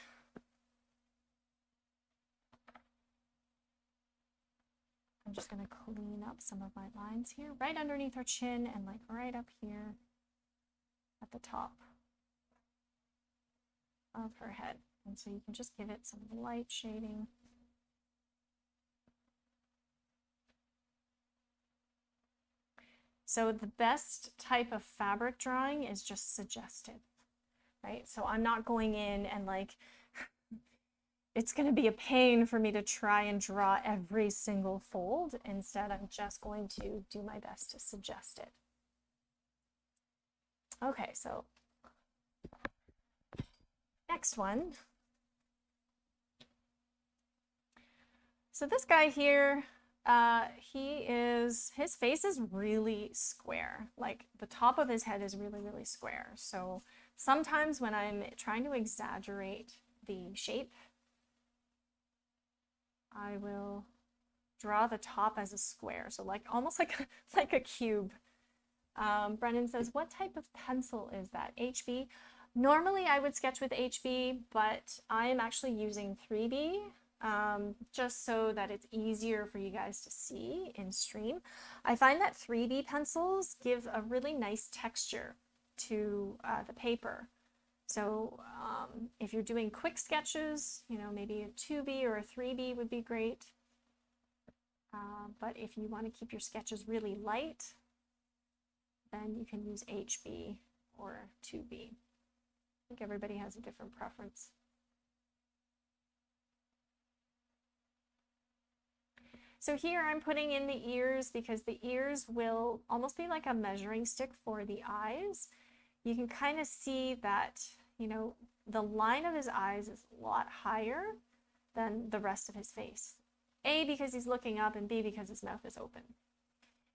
I'm just going to clean up some of my lines here, right underneath her chin and like right up here at the top of her head. And so you can just give it some light shading. So the best type of fabric drawing is just suggestive, right? So I'm not going in and like, it's going to be a pain for me to try and draw every single fold. Instead, I'm just going to do my best to suggest it. Okay, so next one. So this guy here, his face is really square. Like the top of his head is really, really square. So sometimes when I'm trying to exaggerate the shape, I will draw the top as a square. So like almost like a cube. Brennan says, what type of pencil is that? HB? Normally I would sketch with HB, but I am actually using 3B. Just so that it's easier for you guys to see in stream. I find that 3B pencils give a really nice texture to the paper. So if you're doing quick sketches, you know, maybe a 2B or a 3B would be great. But if you want to keep your sketches really light, then you can use HB or 2B. I think everybody has a different preference. So here I'm putting in the ears because the ears will almost be like a measuring stick for the eyes. You can kind of see that, you know, the line of his eyes is a lot higher than the rest of his face. A, because he's looking up, and B, because his mouth is open.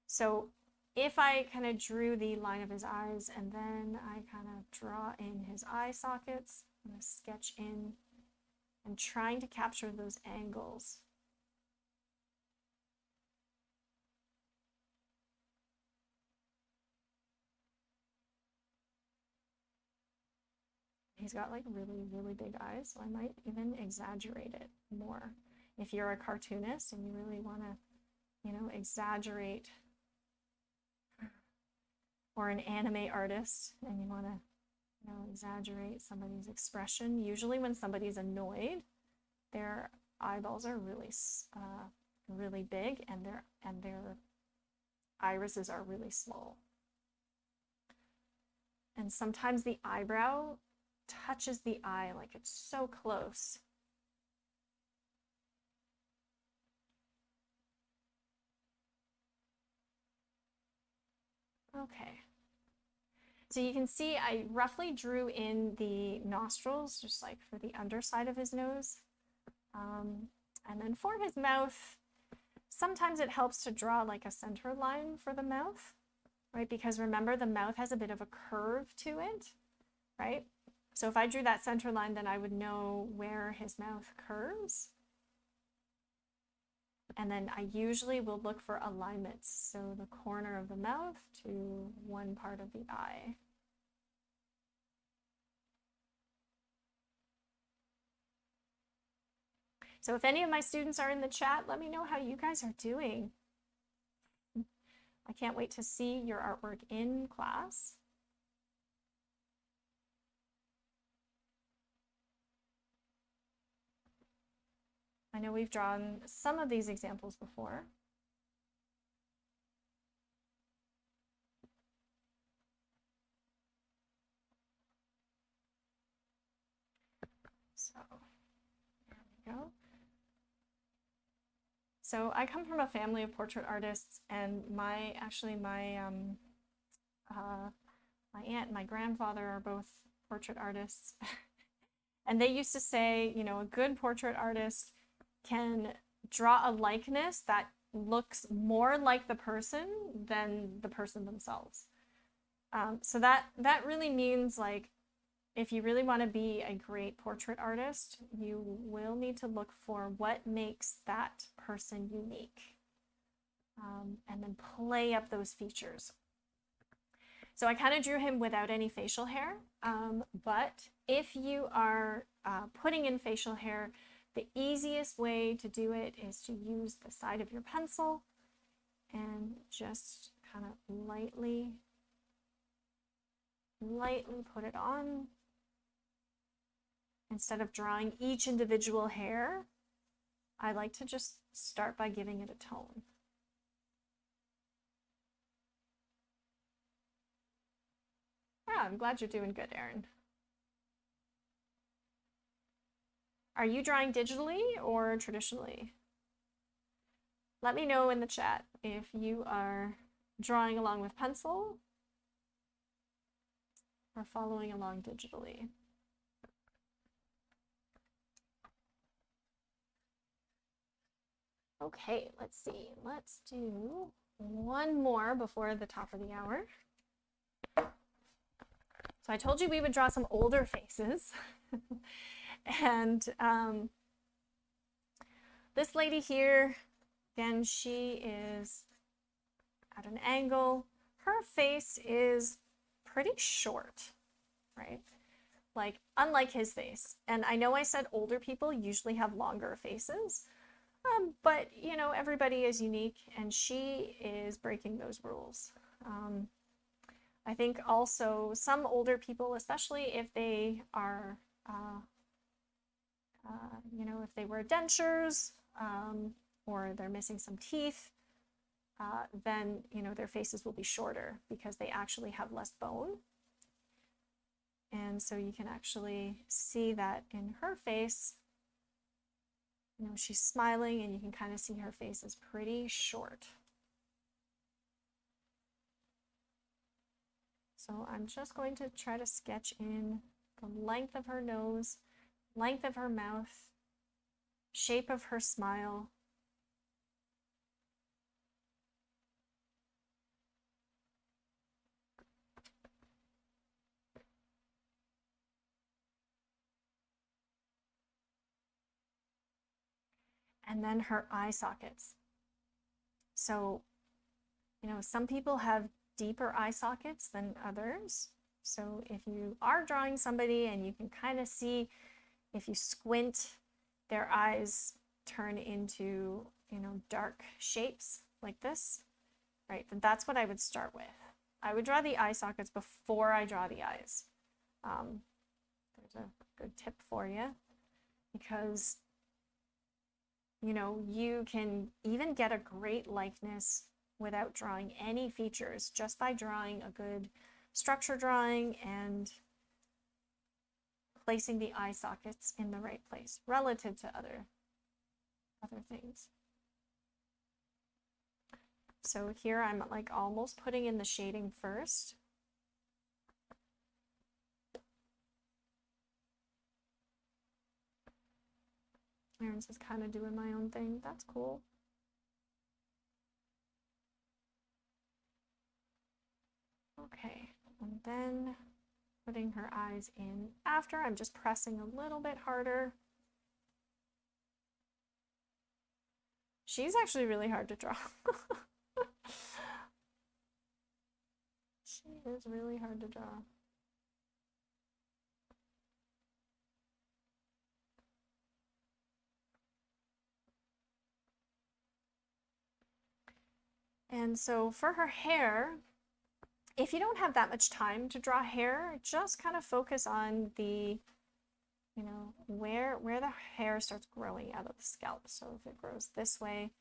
So if I kind of drew the line of his eyes and then I kind of draw in his eye sockets, I'm going to sketch in and trying to capture those angles. He's got like really, really big eyes, so I might even exaggerate it more. If you're a cartoonist and you really want to, you know, exaggerate, or an anime artist and you want to, you know, exaggerate somebody's expression. Usually when somebody's annoyed, their eyeballs are really, really big, and their irises are really small. And sometimes the eyebrow touches the eye, like it's so close. Okay. So you can see I roughly drew in the nostrils, just like for the underside of his nose. And then for his mouth, sometimes it helps to draw like a center line for the mouth, right? Because remember, the mouth has a bit of a curve to it, right? So if I drew that center line, then I would know where his mouth curves. And then I usually will look for alignments. So the corner of the mouth to one part of the eye. So if any of my students are in the chat, let me know how you guys are doing. I can't wait to see your artwork in class. I know we've drawn some of these examples before. So there we go. So I come from a family of portrait artists, and my My aunt and my grandfather are both portrait artists. And they used to say, you know, a good portrait artist can draw a likeness that looks more like the person than the person themselves. So that really means, like, if you really want to be a great portrait artist, you will need to look for what makes that person unique, and then play up those features. So I kind of drew him without any facial hair, but if you are putting in facial hair, the easiest way to do it is to use the side of your pencil and just kind of lightly put it on. Instead of drawing each individual hair, I like to just start by giving it a tone. Yeah, I'm glad you're doing good, Erin. Are you drawing digitally or traditionally? Let me know in the chat if you are drawing along with pencil or following along digitally. Okay, let's see. Let's do one more before the top of the hour. So I told you we would draw some older faces. And this lady here, again, she is at an angle. Her face is pretty short, right? Like, unlike his face. And I know I said older people usually have longer faces, but, you know, everybody is unique, and she is breaking those rules. I think also some older people, especially if they are, you know, if they wear dentures, or they're missing some teeth, then, you know, their faces will be shorter because they actually have less bone. And so you can actually see that in her face. You know, she's smiling, and you can kind of see her face is pretty short. So I'm just going to try to sketch in the length of her nose, length of her mouth, shape of her smile. And then her eye sockets. So, you know, some people have deeper eye sockets than others. So if you are drawing somebody and you can kind of see, if you squint, their eyes turn into, you know, dark shapes like this, right? Then that's what I would start with. I would draw the eye sockets before I draw the eyes. There's a good tip for you, because, you know, you can even get a great likeness without drawing any features, just by drawing a good structure drawing and placing the eye sockets in the right place relative to other things. So here I'm like almost putting in the shading first. Aaron's just kind of doing my own thing. That's cool. Okay, and then putting her eyes in after. I'm just pressing a little bit harder. She's actually really hard to draw. She is really hard to draw. And so for her hair, if you don't have that much time to draw hair, just kind of focus on the, you know, where the hair starts growing out of the scalp. So if it grows this way,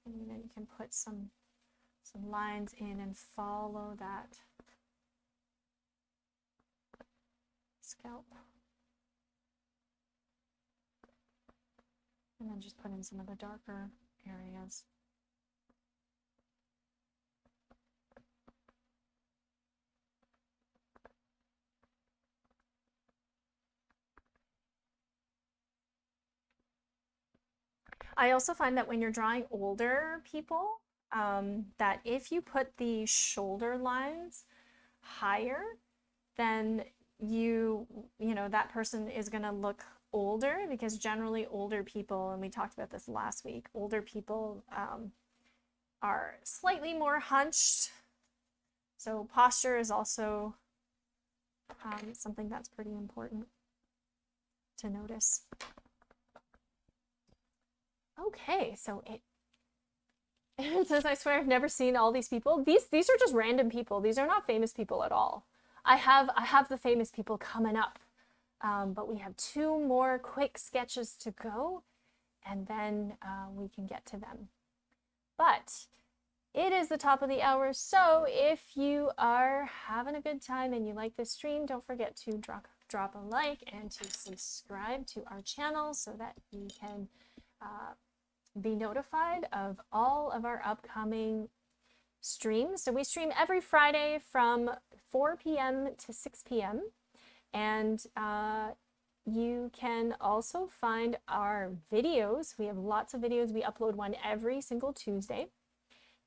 and then you can put some lines in and follow that scalp. And then just put in some of the darker areas. I also find that when you're drawing older people, that if you put the shoulder lines higher, then that person is going to look older, because generally older people, and we talked about this last week, older people are slightly more hunched. So posture is also something that's pretty important to notice. Okay, so it says, I swear I've never seen all these people. These are just random people. These are not famous people at all. I have the famous people coming up, but we have 2 more quick sketches to go, and then we can get to them. But it is the top of the hour, so if you are having a good time and you like this stream, don't forget to drop a like and to subscribe to our channel so that you can be notified of all of our upcoming streams. So we stream every Friday from 4 p.m. to 6 p.m. And you can also find our videos. We have lots of videos. We upload one every single Tuesday.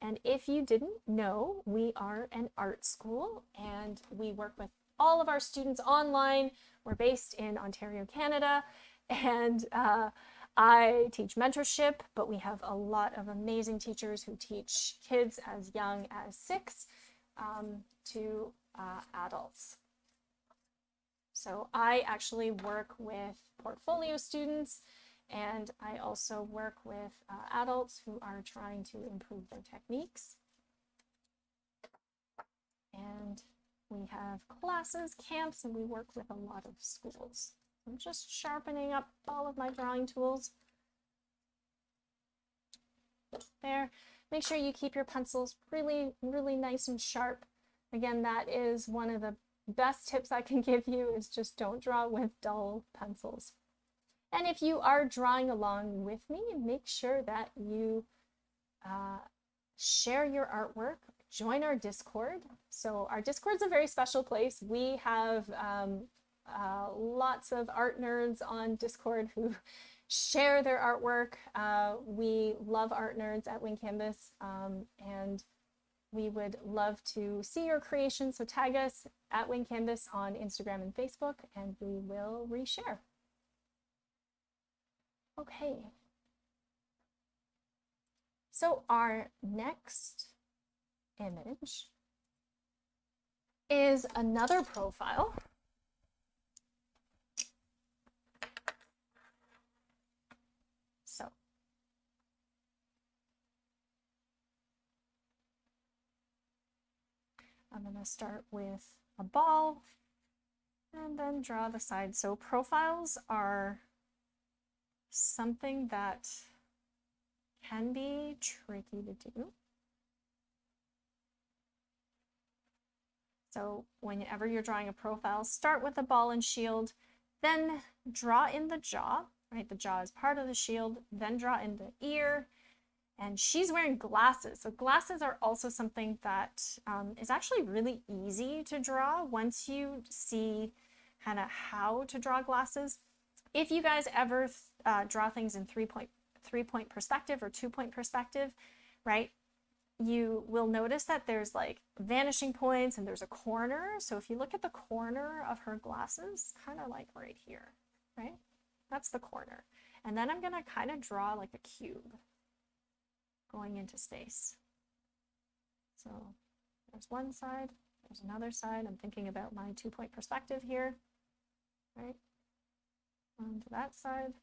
And if you didn't know, we are an art school and we work with all of our students online. We're based in Ontario, Canada, and I teach mentorship, but we have a lot of amazing teachers who teach kids as young as 6 to adults. So I actually work with portfolio students, and I also work with adults who are trying to improve their techniques. And we have classes, camps, and we work with a lot of schools. I'm just sharpening up all of my drawing tools. There. Make sure you keep your pencils really, really nice and sharp. Again, that is one of the best tips I can give you, is just don't draw with dull pencils. And if you are drawing along with me, make sure that you share your artwork, join our Discord. So our Discord is a very special place. We have lots of art nerds on Discord who share their artwork. We love art nerds at Wing Canvas, and we would love to see your creations. So tag us at Wing Canvas on Instagram and Facebook, and we will reshare. Okay. So our next image is another profile. So I'm going to start with a ball and then draw the side. So profiles are something that can be tricky to do. So whenever you're drawing a profile, start with a ball and shield, then draw in the jaw, right? The jaw is part of the shield, then draw in the ear. And she's wearing glasses. So glasses are also something that is actually really easy to draw once you see kind of how to draw glasses. If you guys ever draw things in three-point perspective or 2-point perspective, right, you will notice that there's like vanishing points and there's a corner. So if you look at the corner of her glasses, kind of like right here, right, that's the corner. And then I'm going to kind of draw like a cube going into space. So there's one side, there's another side. I'm thinking about my 2-point perspective here, right? Onto that side.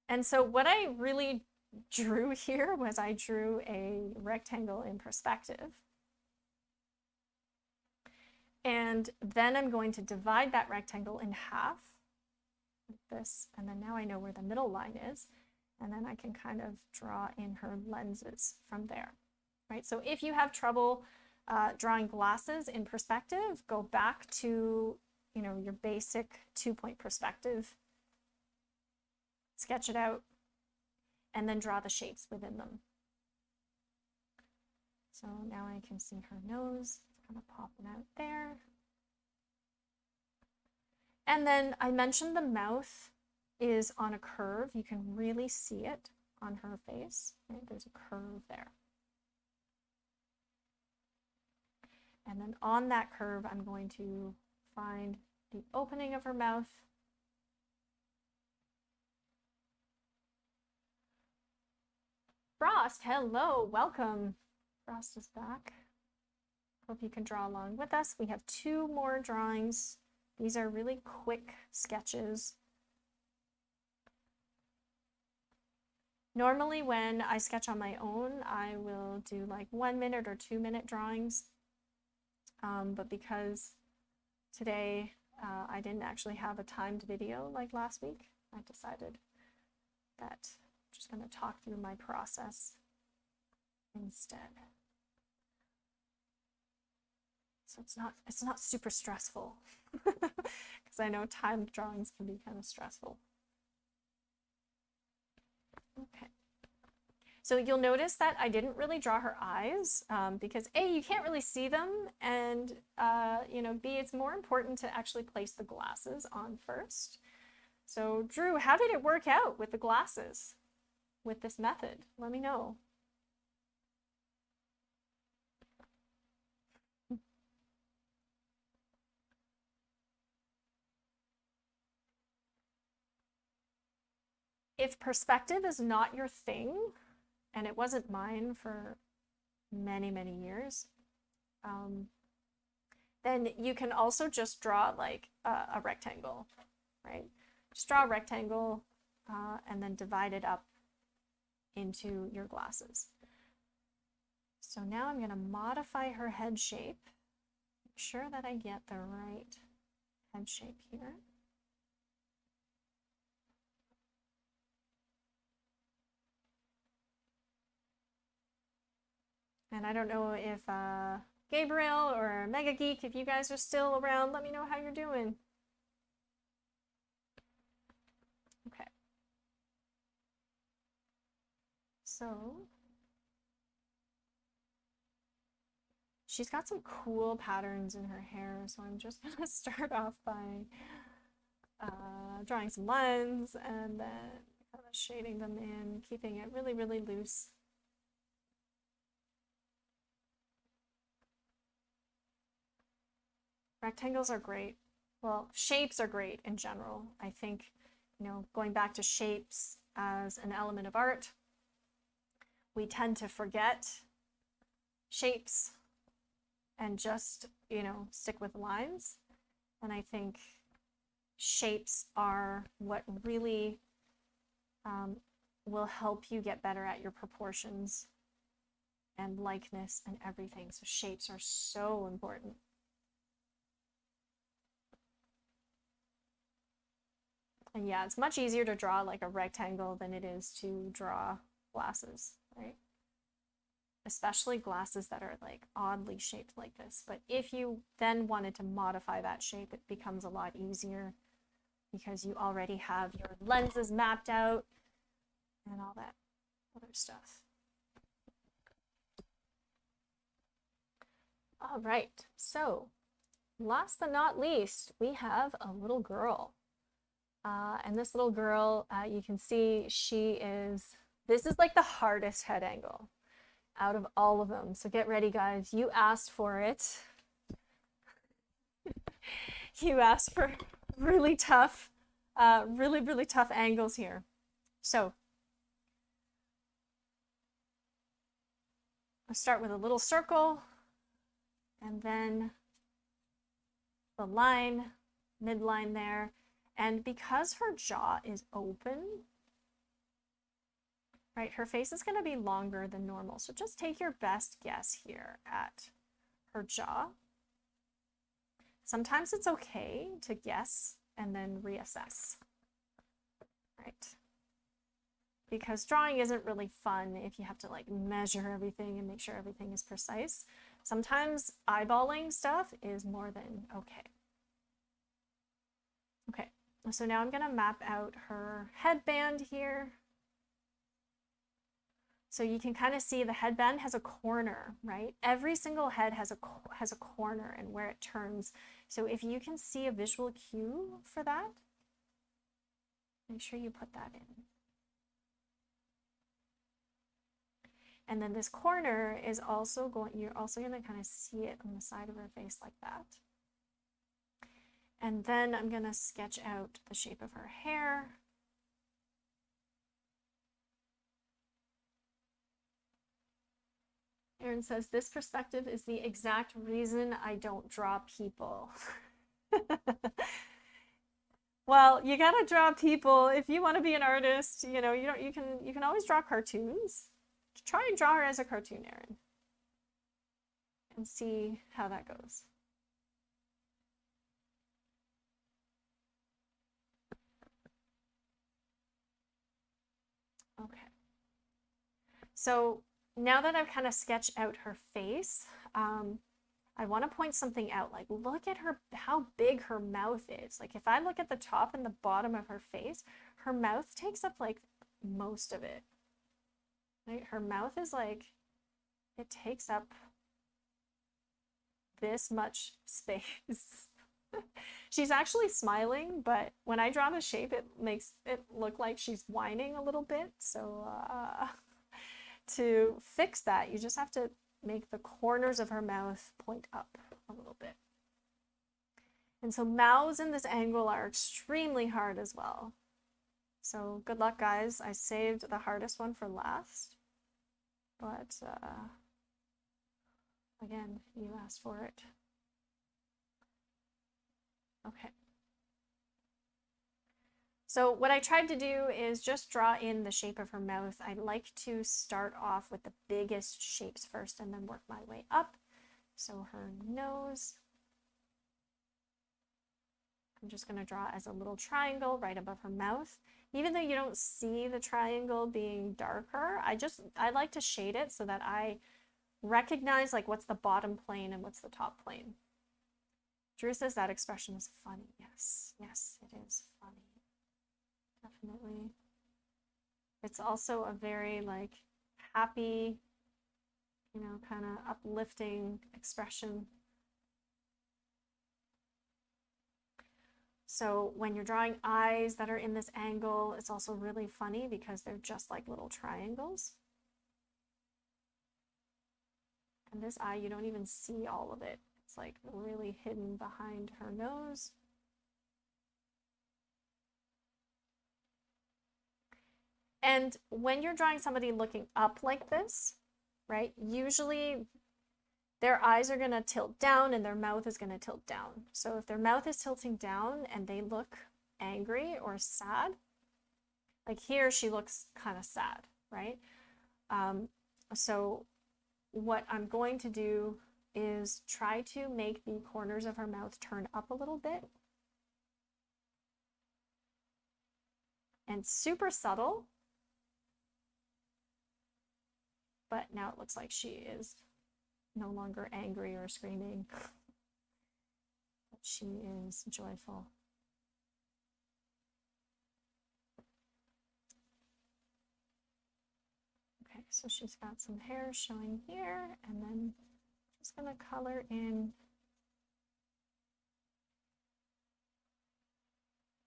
And so what I really drew here was I drew a rectangle in perspective. And then I'm going to divide that rectangle in half, like this, and then now I know where the middle line is. And then I can kind of draw in her lenses from there, right? So if you have trouble drawing glasses in perspective, go back to, your basic 2-point perspective, sketch it out, and then draw the shapes within them. So now I can see her nose kind of popping out there. And then I mentioned the mouth. is on a curve. You can really see it on her face. Right? There's a curve there. And then on that curve, I'm going to find the opening of her mouth. Frost, hello, welcome. Frost is back. Hope you can draw along with us. We have 2 more drawings. These are really quick sketches. Normally when I sketch on my own, I will do like 1 minute or 2 minute drawings. But because today I didn't actually have a timed video like last week, I decided that I'm just going to talk through my process instead. So it's not super stressful, because I know timed drawings can be kind of stressful. Okay. So you'll notice that I didn't really draw her eyes because A, you can't really see them, and you know, B, it's more important to actually place the glasses on first. So Drew, how did it work out with the glasses with this method? Let me know. If perspective is not your thing, and it wasn't mine for many, many years, then you can also just draw like a rectangle, right? Just draw a rectangle and then divide it up into your glasses. So now I'm going to modify her head shape. Make sure that I get the right head shape here. And I don't know if Gabriel or Mega Geek, if you guys are still around, let me know how you're doing. Okay. So she's got some cool patterns in her hair, so I'm just going to start off by drawing some lines and then kind of shading them in, keeping it really, really loose. Rectangles are great. Well, shapes are great in general. I think, you know, going back to shapes as an element of art, we tend to forget shapes and just, you know, stick with lines. And I think shapes are what really will help you get better at your proportions and likeness and everything. So shapes are so important. And yeah, it's much easier to draw like a rectangle than it is to draw glasses, right? Especially glasses that are like oddly shaped like this. But if you then wanted to modify that shape, it becomes a lot easier because you already have your lenses mapped out and all that other stuff. All right, so last but not least, we have a little girl. And this little girl, you can see this is like the hardest head angle out of all of them. So get ready, guys. You asked for it. You asked for really tough, really tough angles here. So I'll start with a little circle and then the line, midline there. And because her jaw is open, right, her face is going to be longer than normal. So just take your best guess here at her jaw. Sometimes it's okay to guess and then reassess, right? Because drawing isn't really fun if you have to like measure everything and make sure everything is precise. Sometimes eyeballing stuff is more than okay. Okay. So now I'm going to map out her headband here. So you can kind of see the headband has a corner, right? Every single head has a corner and where it turns. So if you can see a visual cue for that, Make sure you put that in. And then this corner is also you're also going to kind of see it on the side of her face like that. And then I'm going to sketch out the shape of her hair. Erin says, this perspective is the exact reason I don't draw people. Well, you gotta draw people if you want to be an artist. You know, you can always draw cartoons. Try and draw her as a cartoon, Erin, and see how that goes. Okay. So now that I've kind of sketched out her face, I want to point something out. Like, look at her, how big her mouth is. Like, if I look at the top and the bottom of her face, her mouth takes up like most of it. Right? Her mouth is like, it takes up this much space. She's actually smiling, but when I draw the shape, it makes it look like she's whining a little bit. So to fix that, you just have to make the corners of her mouth point up a little bit. And so mouths in this angle are extremely hard as well. So good luck, guys. I saved the hardest one for last. But again, you asked for it. Okay. So what I tried to do is just draw in the shape of her mouth. I like to start off with the biggest shapes first and then work my way up. So her nose, I'm just going to draw as a little triangle right above her mouth. Even though you don't see the triangle being darker, I like to shade it so that I recognize like what's the bottom plane and what's the top plane. Drew says that expression is funny. Yes, yes, it is funny. Definitely. It's also a very like happy, you know, kind of uplifting expression. So when you're drawing eyes that are in this angle, it's also really funny because they're just like little triangles. And this eye, you don't even see all of it. It's like really hidden behind her nose. And when you're drawing somebody looking up like this, right, usually their eyes are going to tilt down and their mouth is going to tilt down. So if their mouth is tilting down and they look angry or sad, like here she looks kind of sad, right? So what I'm going to do is try to make the corners of her mouth turn up a little bit. And super subtle. But now it looks like she is no longer angry or screaming, but she is joyful. Okay, so she's got some hair showing here, and then just gonna color in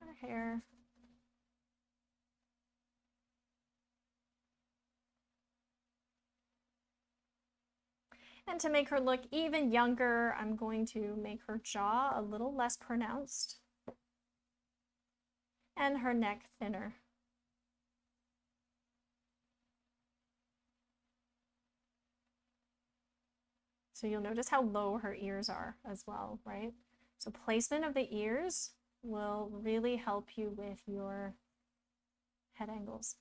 her hair. And to make her look even younger, I'm going to make her jaw a little less pronounced and her neck thinner. So you'll notice how low her ears are as well, right? So placement of the ears will really help you with your head angles.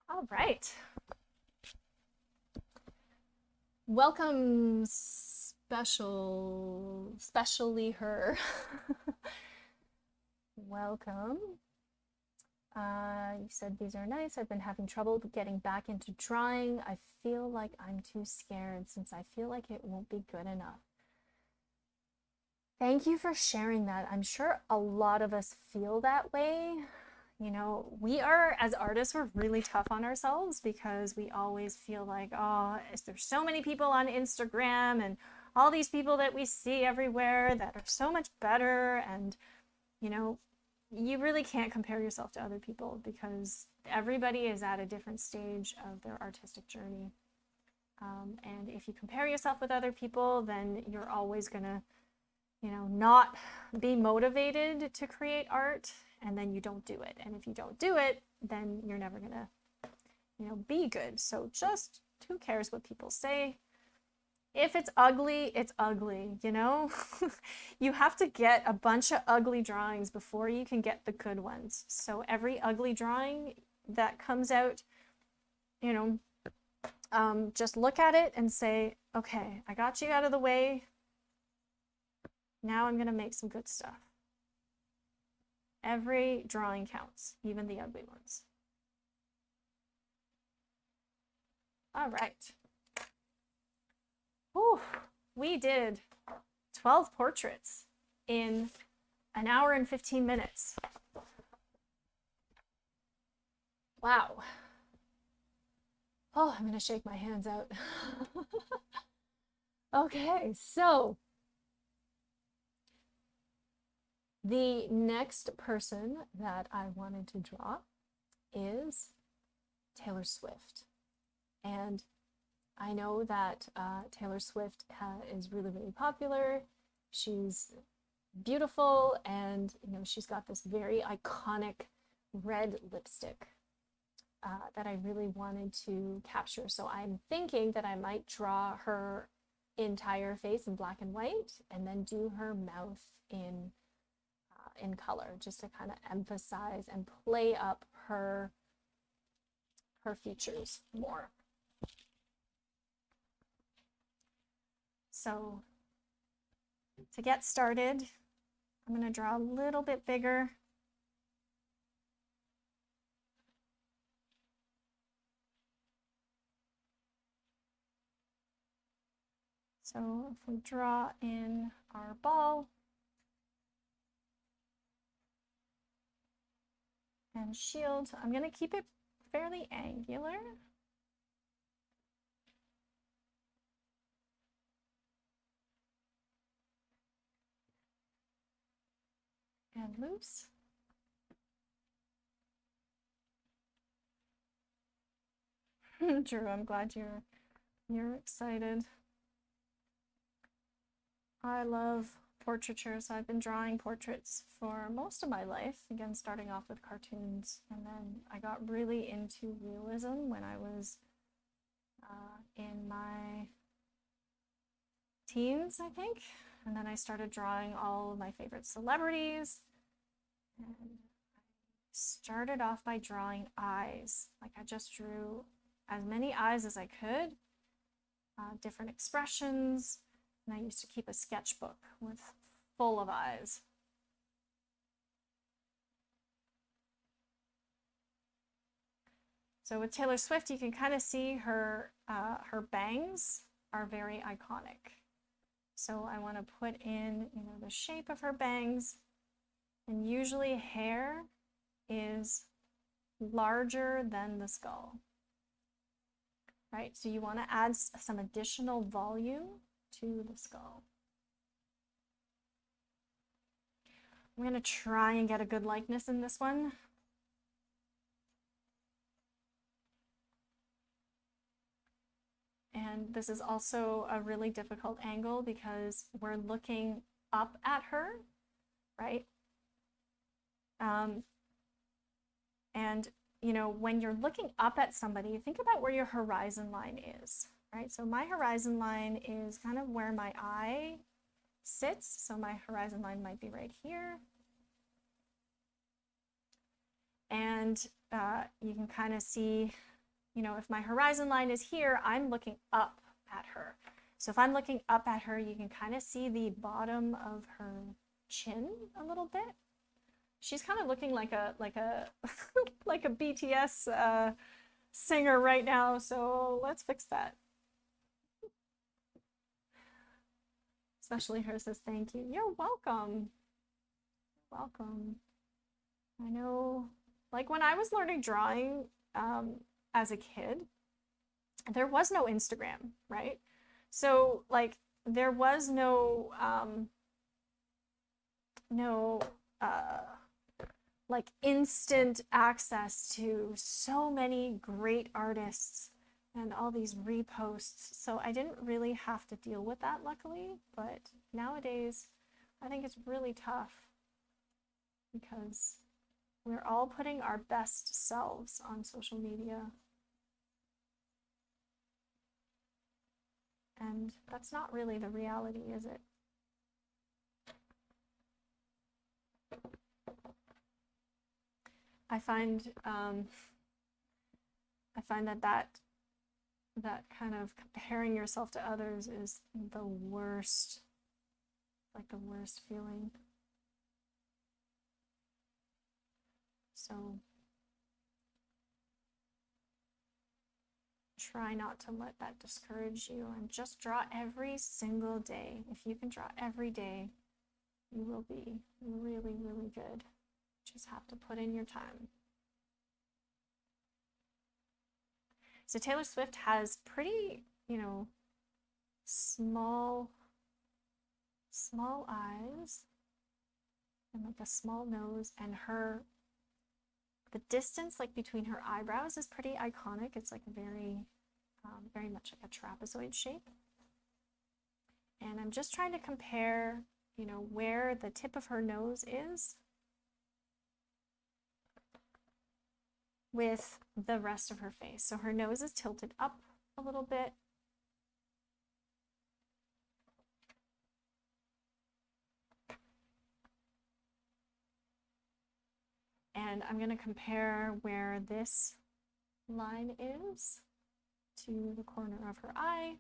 All right. Welcome, especially her. Welcome. You said these are nice. I've been having trouble getting back into drawing. I feel like I'm too scared since I feel like it won't be good enough. Thank you for sharing that. I'm sure a lot of us feel that way. You know, we are, as artists, we're really tough on ourselves because we always feel like, oh, there's so many people on Instagram and all these people that we see everywhere that are so much better. And, you know, you really can't compare yourself to other people because everybody is at a different stage of their artistic journey. And if you compare yourself with other people, then you're always going to, you know, not be motivated to create art, and then you don't do it. And if you don't do it, then you're never going to, you know, be good. So just who cares what people say? If it's ugly, it's ugly, you know? You have to get a bunch of ugly drawings before you can get the good ones. So every ugly drawing that comes out, you know, just look at it and say, okay, I got you out of the way. Now I'm going to make some good stuff. Every drawing counts, even the ugly ones. All right. Whew, we did 12 portraits in an hour and 15 minutes. Wow. Oh, I'm going to shake my hands out. Okay, so the next person that I wanted to draw is Taylor Swift. And I know that Taylor Swift is really, really popular. She's beautiful, and you know, she's got this very iconic red lipstick that I really wanted to capture. So I'm thinking that I might draw her entire face in black and white and then do her mouth in color, just to kind of emphasize and play up her features more. So to get started, I'm going to draw a little bit bigger. So if we draw in our ball and shield, I'm going to keep it fairly angular. And loose. Drew, I'm glad you're excited. I love portraiture, so I've been drawing portraits for most of my life, again starting off with cartoons, and then I got really into realism when I was in my teens, I think, and then I started drawing all of my favorite celebrities, and I started off by drawing eyes. Like I just drew as many eyes as I could, different expressions. And I used to keep a sketchbook with full of eyes. So with Taylor Swift, you can kind of see her bangs are very iconic. So I want to put in, you know, the shape of her bangs, and usually hair is larger than the skull, right? So you want to add some additional volume to the skull. I'm going to try and get a good likeness in this one. And this is also a really difficult angle because we're looking up at her, right? And you know, when you're looking up at somebody, think about where your horizon line is, right? So my horizon line is kind of where my eye sits. So my horizon line might be right here. And you can kind of see, you know, if my horizon line is here, I'm looking up at her. So if I'm looking up at her, you can kind of see the bottom of her chin a little bit. She's kind of looking like a like a BTS singer right now, so let's fix that. Especially her says thank you. You're welcome. Welcome. I know Like when I was learning drawing as a kid, there was no Instagram, right? So like there was no like instant access to so many great artists and all these reposts. So I didn't really have to deal with that, luckily. But nowadays, I think it's really tough because we're all putting our best selves on social media. And that's not really the reality, is it? I find that kind of comparing yourself to others is the worst, like the worst feeling. So try not to let that discourage you and just draw every single day. If you can draw every day, you will be really, really good. Just have to put in your time. So Taylor Swift has pretty, you know, small eyes and like a small nose, and the distance like between her eyebrows is pretty iconic. It's like very much like a trapezoid shape. And I'm just trying to compare, you know, where the tip of her nose is with the rest of her face. So her nose is tilted up a little bit. And I'm going to compare where this line is to the corner of her eye.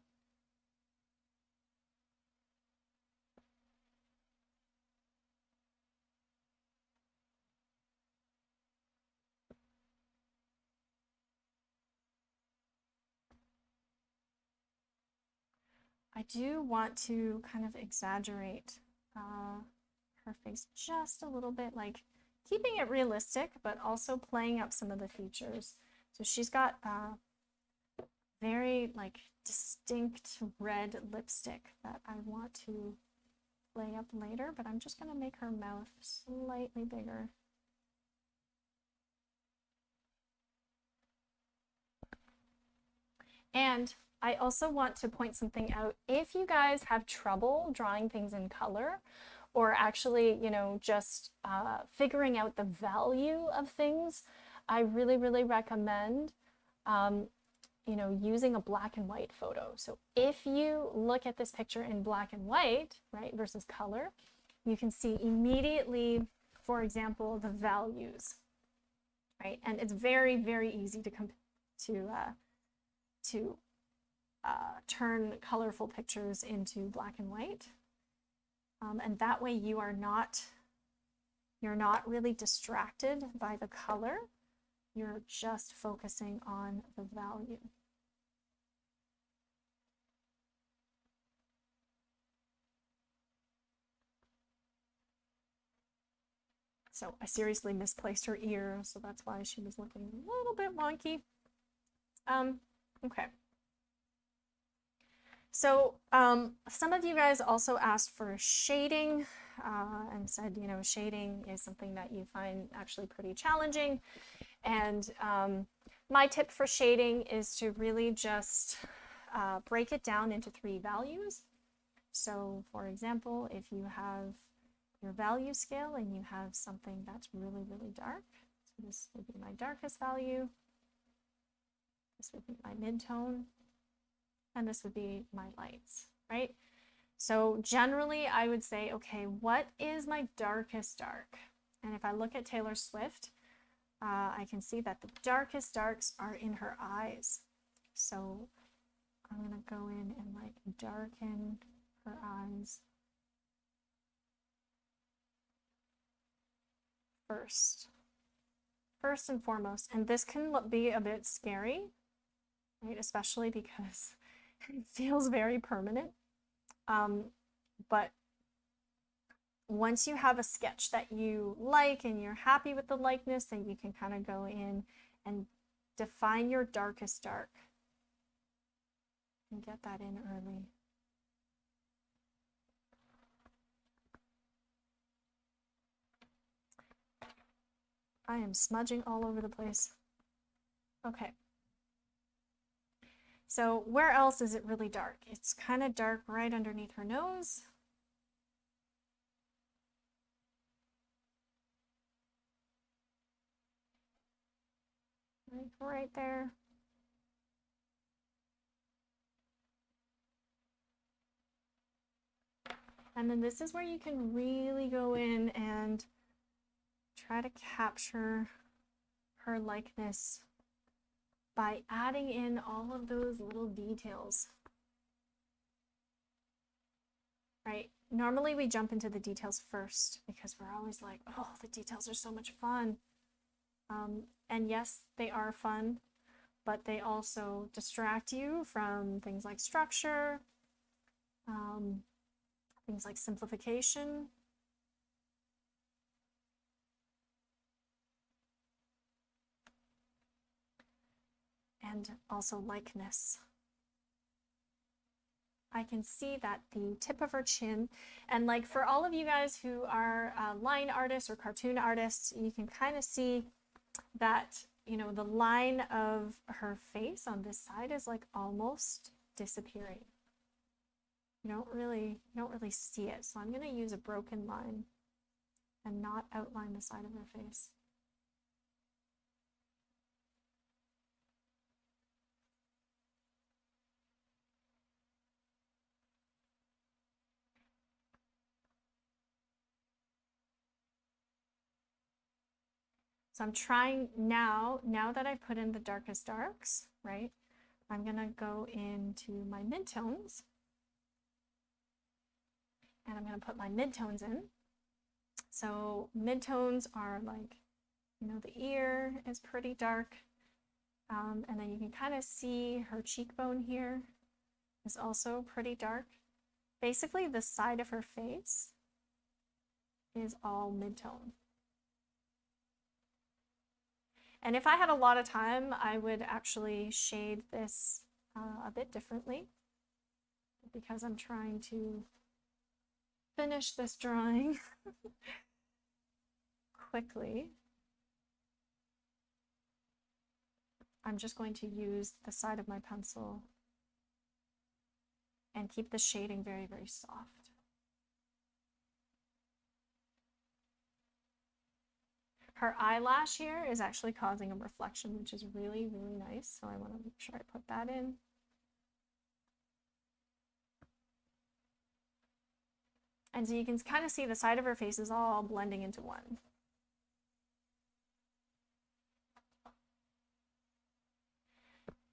I do want to kind of exaggerate her face just a little bit, like keeping it realistic, but also playing up some of the features. So she's got very like distinct red lipstick that I want to play up later, but I'm just going to make her mouth slightly bigger. And I also want to point something out. If you guys have trouble drawing things in color, or actually, you know, just figuring out the value of things, I really, really recommend, you know, using a black and white photo. So if you look at this picture in black and white, right, versus color, you can see immediately, for example, the values, right? And it's very, very easy to turn colorful pictures into black and white. And that way you're not really distracted by the color. You're just focusing on the value. So I seriously misplaced her ear, so that's why she was looking a little bit wonky. Okay. So some of you guys also asked for shading and said, you know, shading is something that you find actually pretty challenging. And my tip for shading is to really just break it down into 3 values. So for example, if you have your value scale and you have something that's really, really dark, so this would be my darkest value, this would be my mid-tone, and this would be my lights, right? So generally I would say, okay, what is my darkest dark? And if I look at Taylor Swift, I can see that the darkest darks are in her eyes. So I'm gonna go in and like darken her eyes first and foremost. And this can be a bit scary, right? Especially because it feels very permanent. But once you have a sketch that you like and you're happy with the likeness, then you can kind of go in and define your darkest dark and get that in early. I am smudging all over the place. Okay. So where else is it really dark? It's kind of dark right underneath her nose. Right there. And then this is where you can really go in and try to capture her likeness by adding in all of those little details. Right? Normally we jump into the details first because we're always like, oh, the details are so much fun. And yes, they are fun, but they also distract you from things like structure, things like simplification. And also likeness. I can see that the tip of her chin, and like for all of you guys who are line artists or cartoon artists, you can kind of see that, you know, the line of her face on this side is like almost disappearing. You don't really see it. So I'm going to use a broken line and not outline the side of her face. So I'm trying now that I've put in the darkest darks, right? I'm gonna go into my midtones and I'm gonna put my midtones in. So midtones are like, you know, the ear is pretty dark. And then you can kind of see her cheekbone here is also pretty dark. Basically, the side of her face is all midtone. And if I had a lot of time, I would actually shade this a bit differently because I'm trying to finish this drawing quickly. I'm just going to use the side of my pencil and keep the shading very, very soft. Her eyelash here is actually causing a reflection, which is really, really nice. So I want to make sure I put that in. And so you can kind of see the side of her face is all blending into one.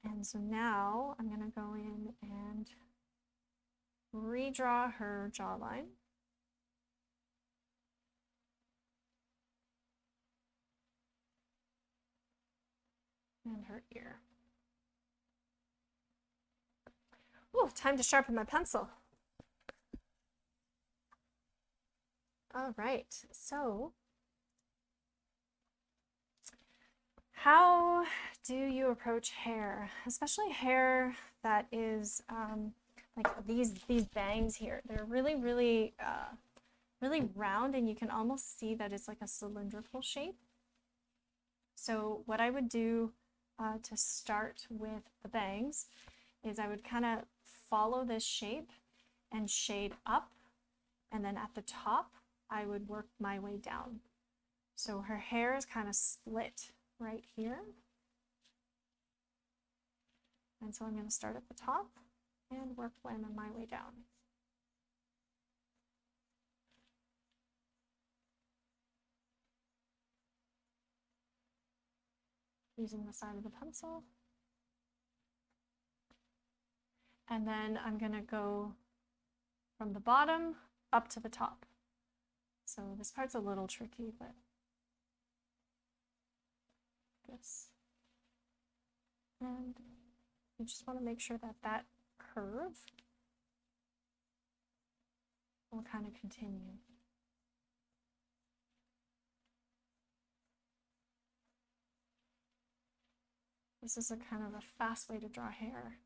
And so now I'm going to go in and redraw her jawline. And her ear. Ooh, time to sharpen my pencil. All right, so how do you approach hair, especially hair that is like these bangs here? They're really, really, really round, and you can almost see that it's like a cylindrical shape. So what I would do to start with the bangs is I would kind of follow this shape and shade up, and then at the top I would work my way down. So her hair is kind of split right here. And so I'm going to start at the top and work my way down. Using the side of the pencil. And then I'm going to go from the bottom up to the top. So this part's a little tricky, but this. And you just want to make sure that that curve will kind of continue. This is a kind of a fast way to draw hair.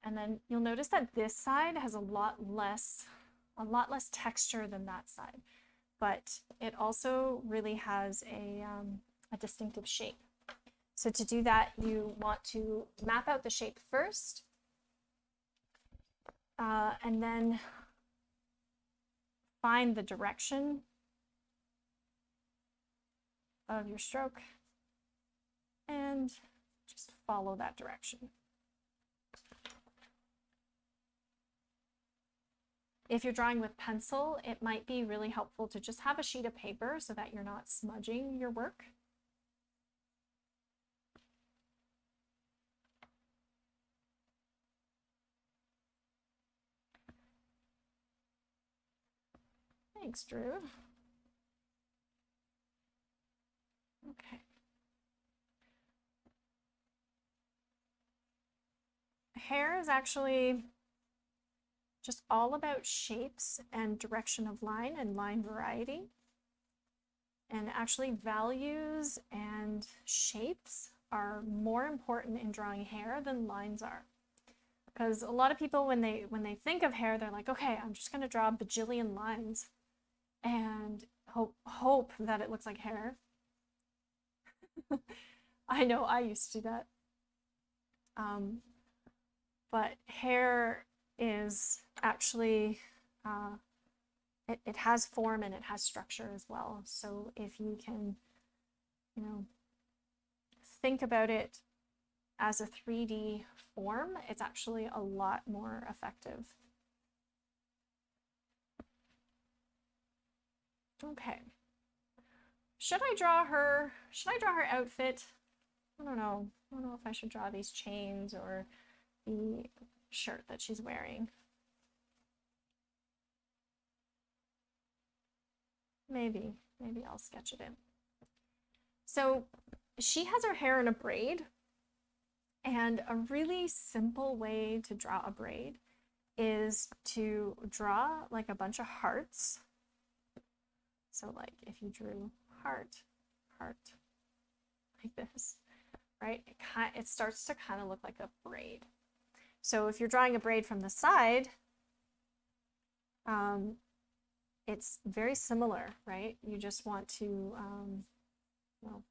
And then you'll notice that this side has a lot less texture than that side, but it also really has a distinctive shape. So to do that, you want to map out the shape first, and then find the direction of your stroke and just follow that direction. If you're drawing with pencil, it might be really helpful to just have a sheet of paper so that you're not smudging your work. Thanks, Drew. Okay. Hair is actually just all about shapes and direction of line and line variety. And actually values and shapes are more important in drawing hair than lines are. Because a lot of people, when they think of hair, they're like, okay, I'm just gonna draw a bajillion lines and hope that it looks like hair. I know I used to do that. But hair is actually, it has form and it has structure as well. So if you can, you know, think about it as a 3D form, it's actually a lot more effective. Okay. Should I draw her outfit? I don't know. I don't know if I should draw these chains or the shirt that she's wearing. Maybe I'll sketch it in. So she has her hair in a braid, and a really simple way to draw a braid is to draw like a bunch of hearts. So like if you drew heart, like this, right? It starts to kind of look like a braid. So if you're drawing a braid from the side, it's very similar, right? You just want to well,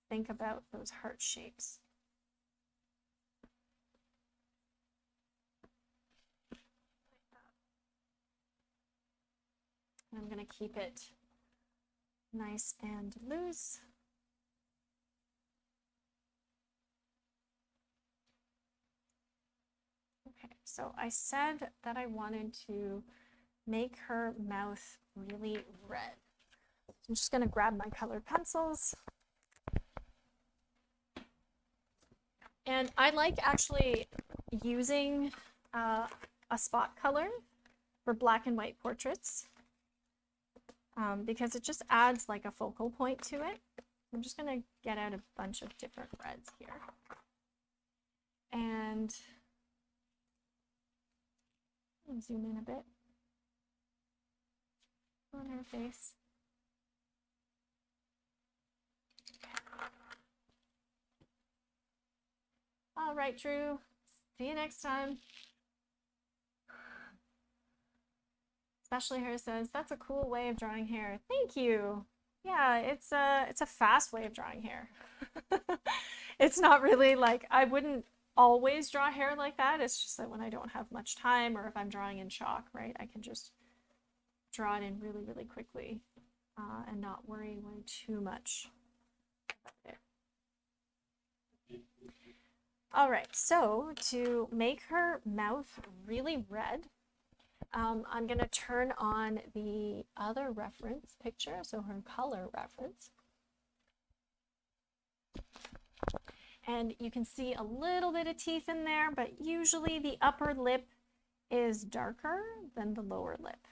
think about those heart shapes. And I'm going to keep it nice and loose. Okay, so I said that I wanted to make her mouth really red. I'm just going to grab my colored pencils. And I like actually using a spot color for black and white portraits because it just adds like a focal point to it. I'm just going to get out a bunch of different reds here. And I'll zoom in a bit on her face. All right, Drew. See you next time. Especially her says, that's a cool way of drawing hair. Thank you. Yeah, it's a fast way of drawing hair. It's not really like, I wouldn't always draw hair like that. It's just that when I don't have much time or if I'm drawing in chalk, right, I can just draw it in really, really quickly and not worry too much about it. All right, so to make her mouth really red, I'm going to turn on the other reference picture, so her color reference. And you can see a little bit of teeth in there, but usually the upper lip is darker than the lower lip.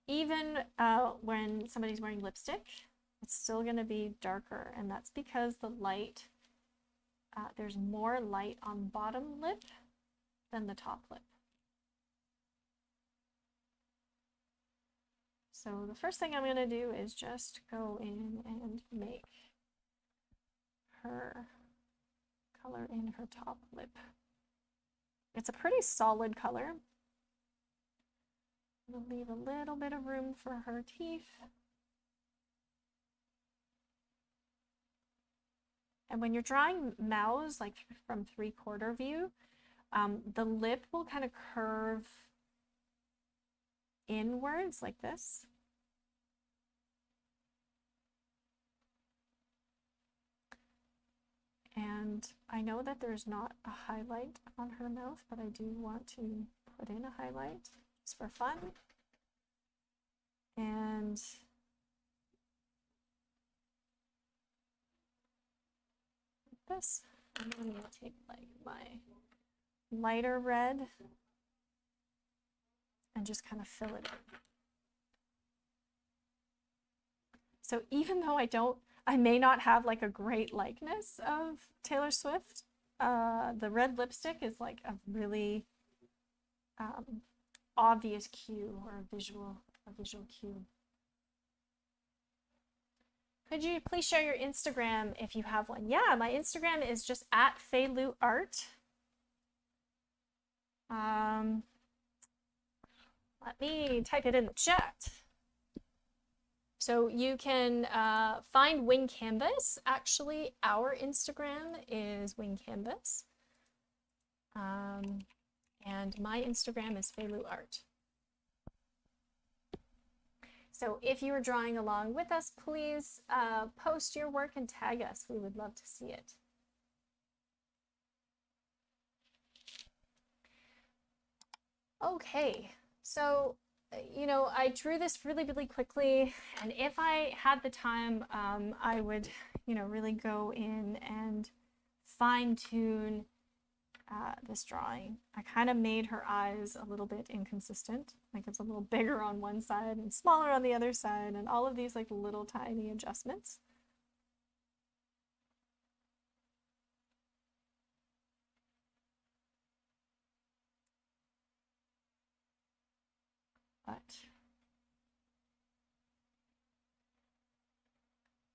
Even when somebody's wearing lipstick, it's still going to be darker, and that's because the light there's more light on bottom lip than the top lip. So the first thing I'm going to do is just go in and make her color in her top lip. It's a pretty solid color. We'll leave a little bit of room for her teeth. And when you're drawing mouths, like from 3/4 view, the lip will kind of curve inwards like this. And I know that there's not a highlight on her mouth, but I do want to put in a highlight just for fun. And like this, I'm going to take like my lighter red and just kind of fill it in. So even though I may not have like a great likeness of Taylor Swift, the red lipstick is like a really obvious cue or a visual cue. Could you please share your Instagram if you have one? Yeah, my Instagram is just at Fei Lu Art. Let me type it in the chat. So you can find Wing Canvas. Actually, our Instagram is Wing Canvas. And my Instagram is Fei Lu Art. So if you are drawing along with us, please post your work and tag us. We would love to see it. Okay, so you know, I drew this really, really quickly, and if I had the time, I would, you know, really go in and fine-tune this drawing. I kind of made her eyes a little bit inconsistent, like it's a little bigger on one side and smaller on the other side, and all of these like little tiny adjustments. But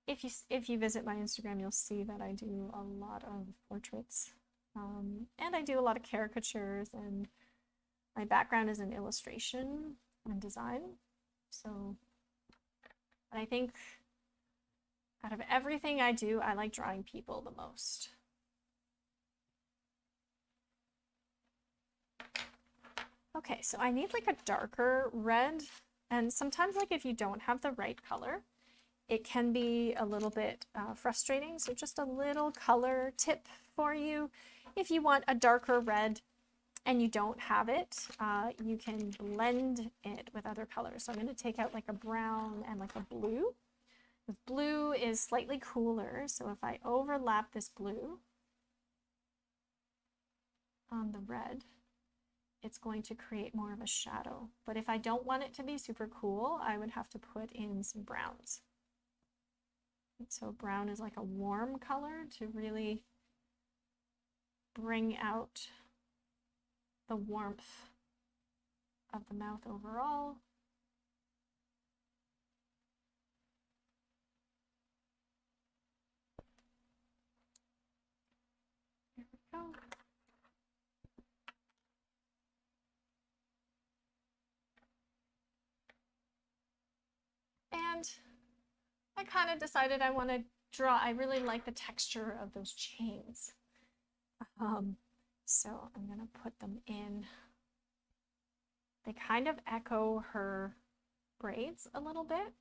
if you visit my Instagram, you'll see that I do a lot of portraits, and I do a lot of caricatures, and my background is in illustration and design. So, but I think out of everything I do, I like drawing people the most. Okay, so I need like a darker red, and sometimes like if you don't have the right color, it can be a little bit frustrating. So just a little color tip for you. If you want a darker red and you don't have it, you can blend it with other colors. So I'm going to take out like a brown and like a blue. The blue is slightly cooler, so if I overlap this blue on the red, it's going to create more of a shadow. But if I don't want it to be super cool, I would have to put in some browns. So brown is like a warm color to really bring out the warmth of the mouth overall. There we go. And I kind of decided I want to draw, I really like the texture of those chains. So I'm going to put them in. They kind of echo her braids a little bit.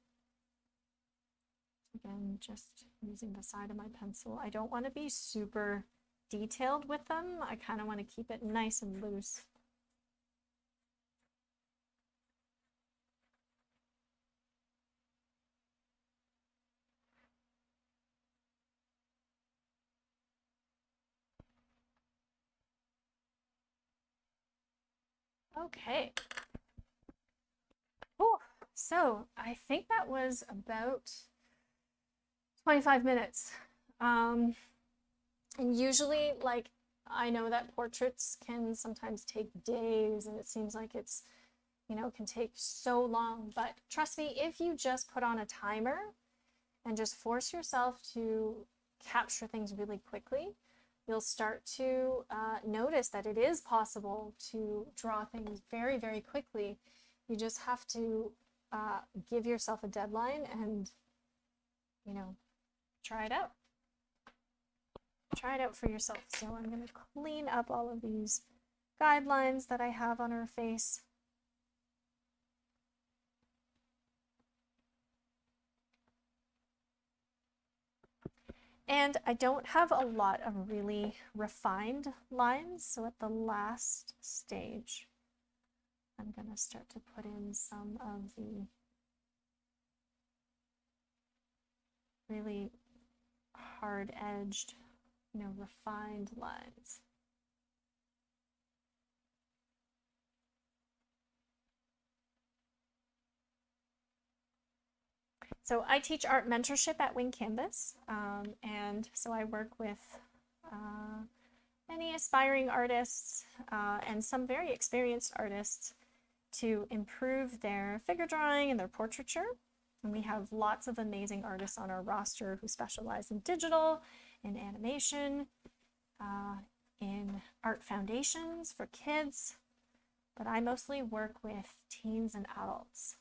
Again, just using the side of my pencil. I don't want to be super detailed with them. I kind of want to keep it nice and loose. Okay. Oh, so I think that was about 25 minutes. And usually, like, I know that portraits can sometimes take days, and it seems like it's, you know, can take so long. But trust me, if you just put on a timer and just force yourself to capture things really quickly, you'll start to notice that it is possible to draw things very, very quickly. You just have to give yourself a deadline and, you know, try it out. Try it out for yourself. So I'm going to clean up all of these guidelines that I have on her face. And I don't have a lot of really refined lines, so at the last stage, I'm going to start to put in some of the really hard-edged, you know, refined lines. So I teach art mentorship at Wing Canvas, and so I work with many aspiring artists and some very experienced artists to improve their figure drawing and their portraiture. And we have lots of amazing artists on our roster who specialize in digital, in animation, in art foundations for kids, but I mostly work with teens and adults.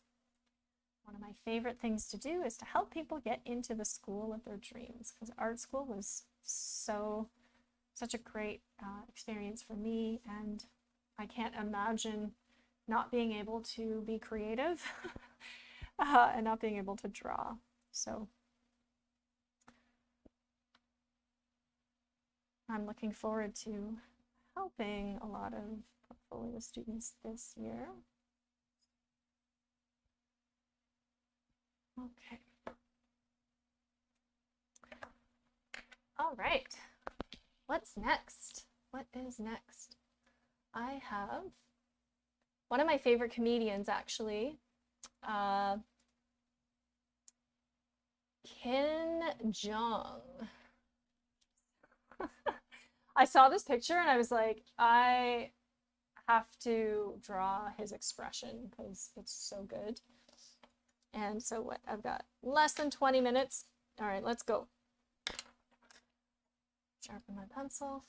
One of my favorite things to do is to help people get into the school of their dreams, because art school was such a great experience for me, and I can't imagine not being able to be creative and not being able to draw. So I'm looking forward to helping a lot of portfolio students this year. Okay. All right. What's next? What is next? I have one of my favorite comedians, actually, Ken Jeong. I saw this picture and I was like, I have to draw his expression because it's so good. And so what, I've got less than 20 minutes. All right, let's go. Sharpen my pencil.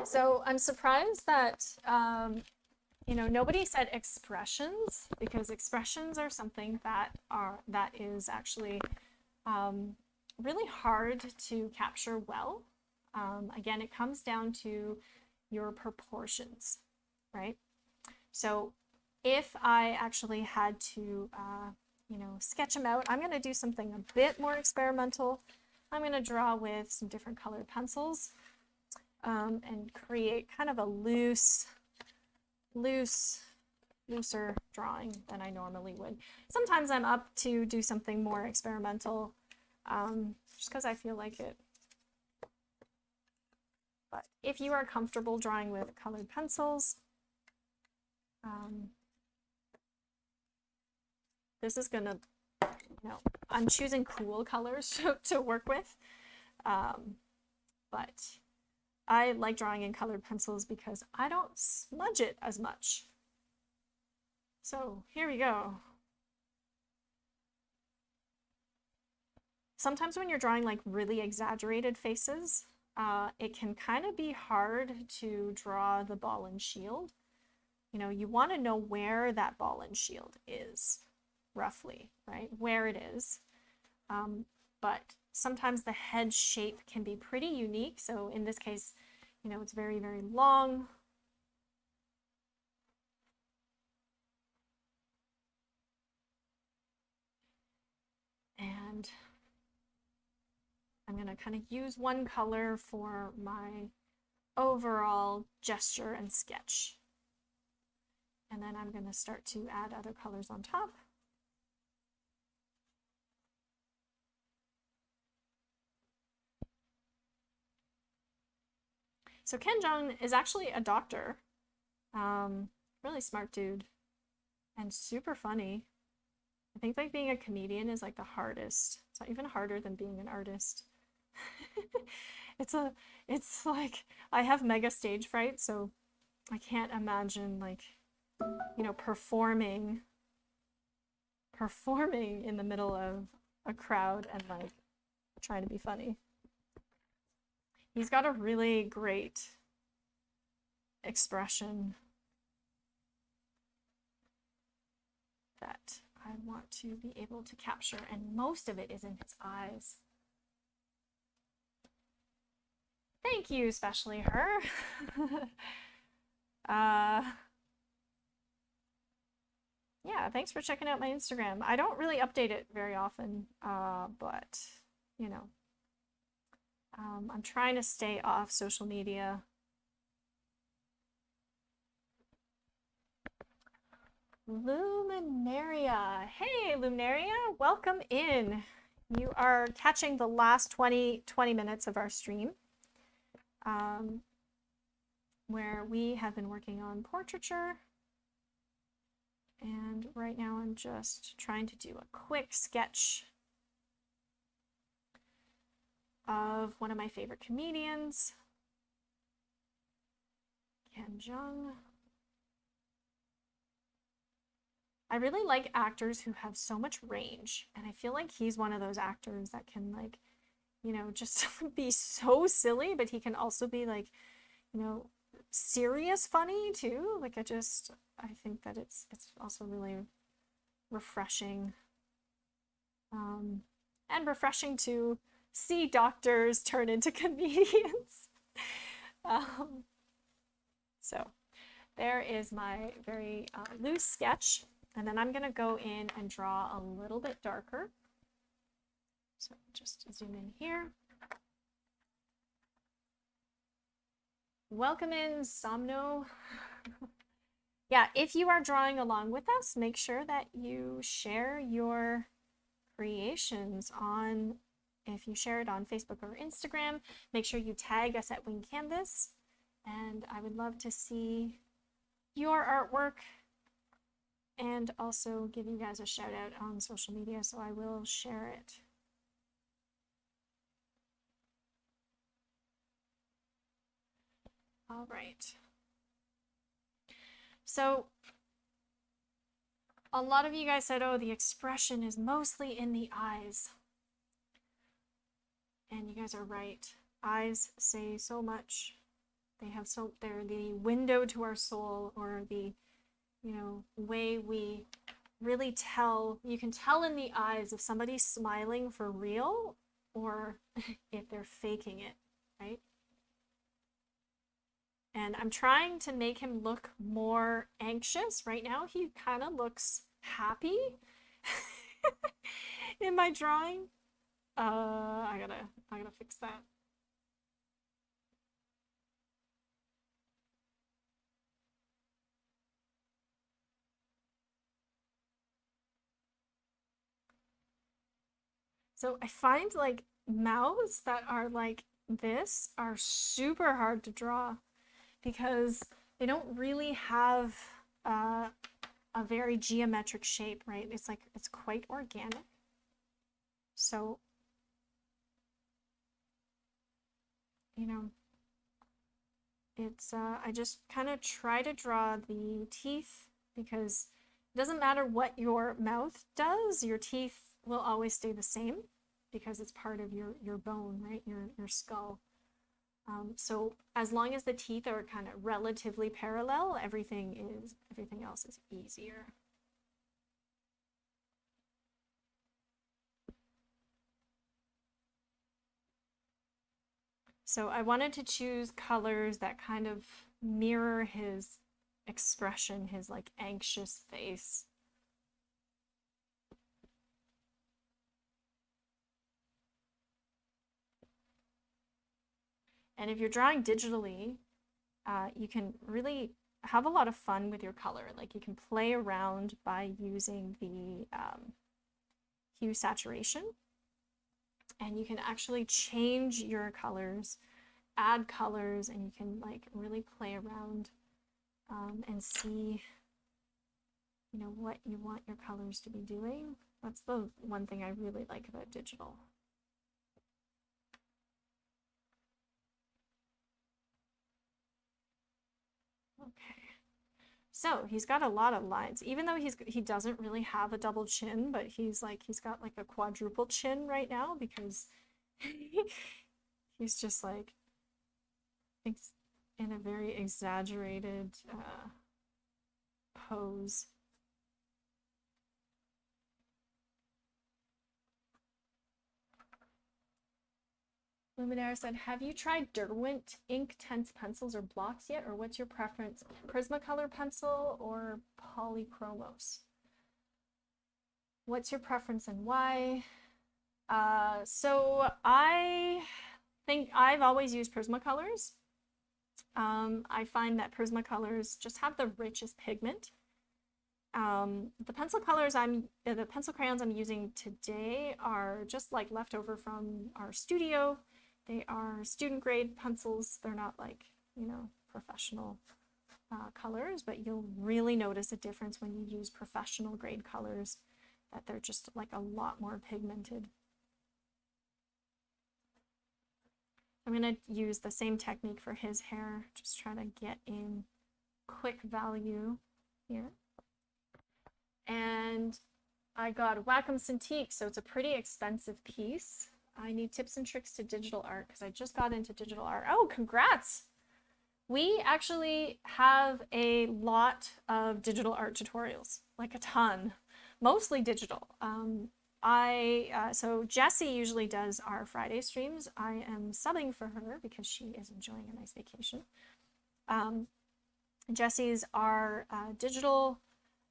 So I'm surprised that, you know, nobody said expressions, because expressions are something that is actually really hard to capture well. Again, it comes down to your proportions, right? So if I actually had to, you know, sketch them out, I'm going to do something a bit more experimental. I'm going to draw with some different colored pencils and create kind of a looser drawing than I normally would. Sometimes I'm up to do something more experimental just because I feel like it. But if you are comfortable drawing with colored pencils, this is gonna, you know, I'm choosing cool colors to work with, but I like drawing in colored pencils because I don't smudge it as much. So here we go. Sometimes when you're drawing like really exaggerated faces, it can kind of be hard to draw the ball and shield. You know, you want to know where that ball and shield is, roughly, right? Where it is. But sometimes the head shape can be pretty unique. So in this case, you know, it's very, very long. And I'm going to kind of use one color for my overall gesture and sketch. And then I'm going to start to add other colors on top. So Ken Jeong is actually a doctor, really smart dude, and super funny, I think like being a comedian is like the hardest. It's not even harder than being an artist. It's like I have mega stage fright, so I can't imagine like, you know, performing in the middle of a crowd and like trying to be funny. He's got a really great expression that I want to be able to capture, and most of it is in his eyes. Thank you, especially her. Yeah, thanks for checking out my Instagram. I don't really update it very often, but you know, I'm trying to stay off social media. Luminaria. Hey, Luminaria, welcome in. You are catching the last 20 minutes of our stream, where we have been working on portraiture. And right now I'm just trying to do a quick sketch of one of my favorite comedians, Ken Jeong. I really like actors who have so much range, and I feel like he's one of those actors that can, like, you know, just be so silly, but he can also be like, you know, serious funny too. Like I think that it's also really refreshing, and refreshing to see doctors turn into comedians. So there is my very loose sketch, and then I'm gonna go in and draw a little bit darker. So just zoom in here. Welcome in, Somno. Yeah, if you are drawing along with us, make sure that you share your creations on, if you share it on Facebook or Instagram, make sure you tag us at Wing Canvas, and I would love to see your artwork and also give you guys a shout out on social media, so I will share it. All right. So a lot of you guys said, oh, the expression is mostly in the eyes. And you guys are right. Eyes say so much. They're the window to our soul, or the, you know, way we really tell. You can tell in the eyes if somebody's smiling for real or if they're faking it, right? And I'm trying to make him look more anxious. Right now, he kind of looks happy in my drawing. I gotta fix that. So I find like mouths that are like this are super hard to draw because they don't really have a very geometric shape, right? It's like, it's quite organic. So, you know, it's, I just kind of try to draw the teeth, because it doesn't matter what your mouth does, your teeth will always stay the same because it's part of your bone, right? Your skull. So as long as the teeth are kind of relatively parallel, everything else is easier. So I wanted to choose colors that kind of mirror his expression, his like anxious face. And if you're drawing digitally, you can really have a lot of fun with your color. Like, you can play around by using the hue saturation, and you can actually change your colors, add colors, and you can like really play around and see you know, what you want your colors to be doing. That's the one thing I really like about digital. Okay. So he's got a lot of lines, even though he doesn't really have a double chin, but he's got like a quadruple chin right now because he's just like in a very exaggerated pose. Luminaire said, have you tried Derwent ink tense pencils or blocks yet, or what's your preference? Prismacolor pencil or polychromos? What's your preference and why? So I think I've always used Prismacolors. I find that Prismacolors just have the richest pigment. The pencil crayons I'm using today are just like leftover from our studio. They are student grade pencils. They're not like, you know, professional colors, but you'll really notice a difference when you use professional grade colors, that they're just like a lot more pigmented. I'm gonna use the same technique for his hair, just try to get in quick value here. And I got Wacom Cintiq, so it's a pretty expensive piece. I need tips and tricks to digital art because I just got into digital art. Oh, congrats! We actually have a lot of digital art tutorials, like a ton, mostly digital. So Jessie usually does our Friday streams. I am subbing for her because she is enjoying a nice vacation. Jessie's our digital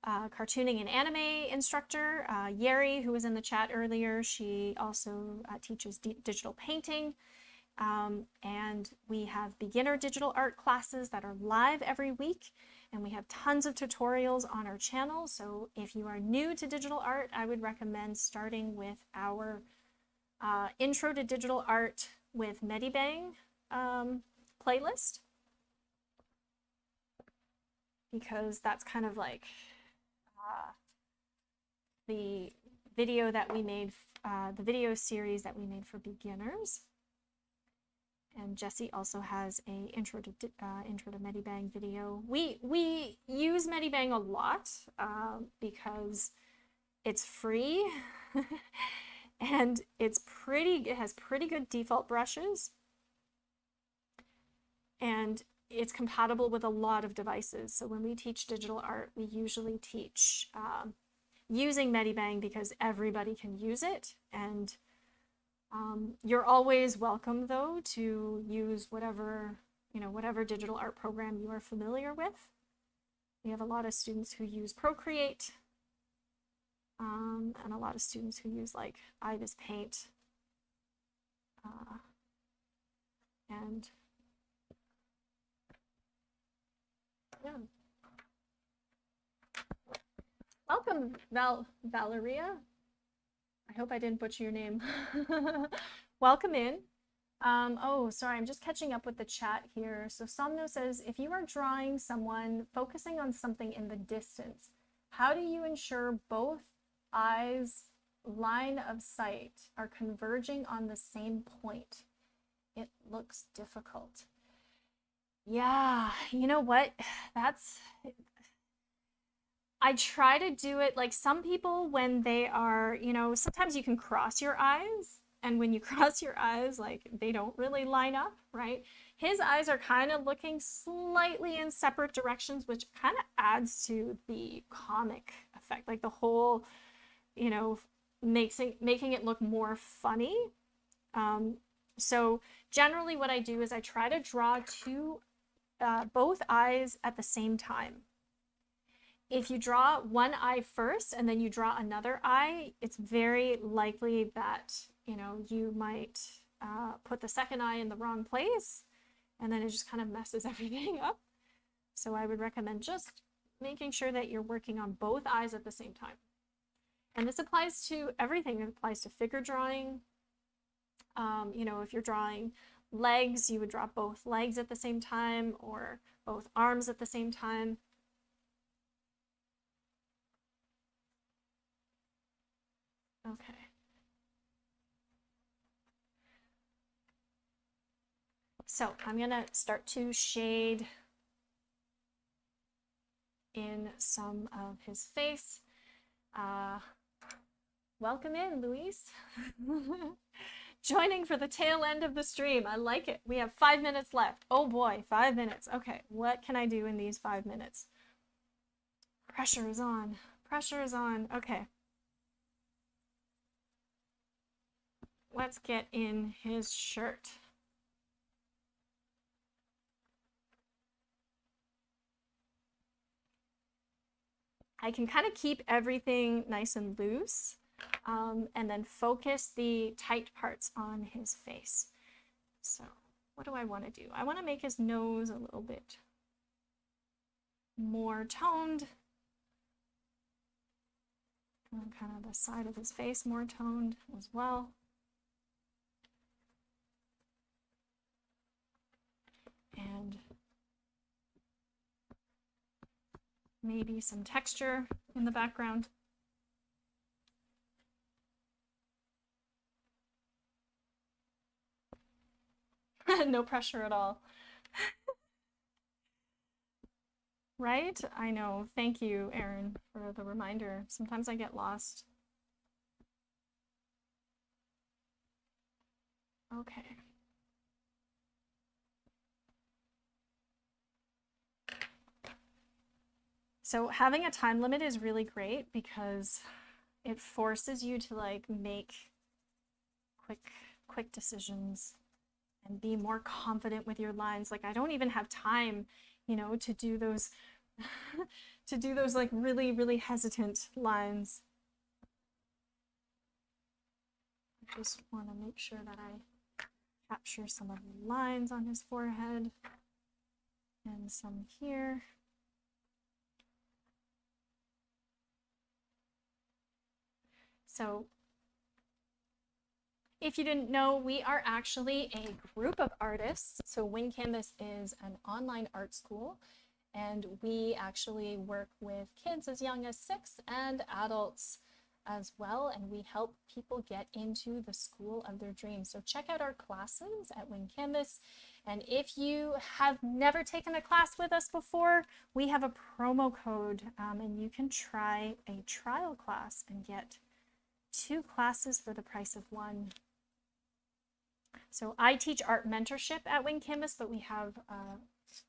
cartooning and anime instructor. Yeri, who was in the chat earlier, she also teaches digital painting. And we have beginner digital art classes that are live every week. And we have tons of tutorials on our channel. So if you are new to digital art, I would recommend starting with our Intro to Digital Art with Medibang playlist. Because that's kind of like the video that we made, the video series that we made for beginners. And Jessie also has a intro to Medibang video. We use Medibang a lot because it's free and it has pretty good default brushes, and it's compatible with a lot of devices. So when we teach digital art, we usually teach using Medibang because everybody can use it. And you're always welcome, though, to use whatever digital art program you are familiar with. We have a lot of students who use Procreate, and a lot of students who use like Ibis Paint, and yeah. Welcome, Valeria. I hope I didn't butcher your name. Welcome in. Oh, sorry, I'm just catching up with the chat here. So Somno says, if you are drawing someone focusing on something in the distance, how do you ensure both eyes' line of sight are converging on the same point? It looks difficult. Yeah, you know what? I try to do it like some people when they are, sometimes you can cross your eyes, and when you cross your eyes, like they don't really line up, right? His eyes are kind of looking slightly in separate directions, which kind of adds to the comic effect, like the whole, making it look more funny. So generally what I do is I try to draw both eyes at the same time. If you draw one eye first and then you draw another eye, it's very likely that, you might put the second eye in the wrong place, and then it just kind of messes everything up. So I would recommend just making sure that you're working on both eyes at the same time. And this applies to everything. It applies to figure drawing. If you're drawing legs, you would draw both legs at the same time or both arms at the same time. Okay. So I'm gonna start to shade in some of his face. Welcome in, Luis. Joining for the tail end of the stream. I like it. We have 5 minutes left. Oh boy, 5 minutes. Okay, what can I do in these 5 minutes? Pressure is on. Pressure is on. Okay. Let's get in his shirt. I can kind of keep everything nice and loose, and then focus the tight parts on his face. So what do I want to do? I want to make his nose a little bit more toned. And kind of the side of his face more toned as well. And maybe some texture in the background. No pressure at all. Right? I know. Thank you, Erin, for the reminder. Sometimes I get lost. Okay. So having a time limit is really great because it forces you to like make quick decisions and be more confident with your lines. Like I don't even have time, you know, to do those to do those like really hesitant lines. I just want to make sure that I capture some of the lines on his forehead and some here. So if you didn't know, we are actually a group of artists. So Wing Canvas is an online art school, and we actually work with kids as young as 6 and adults as well, and we help people get into the school of their dreams. So check out our classes at Wing Canvas, and if you have never taken a class with us before, we have a promo code, and you can try a trial class and get 2 classes for the price of 1. So I teach art mentorship at Wing Canvas, but we have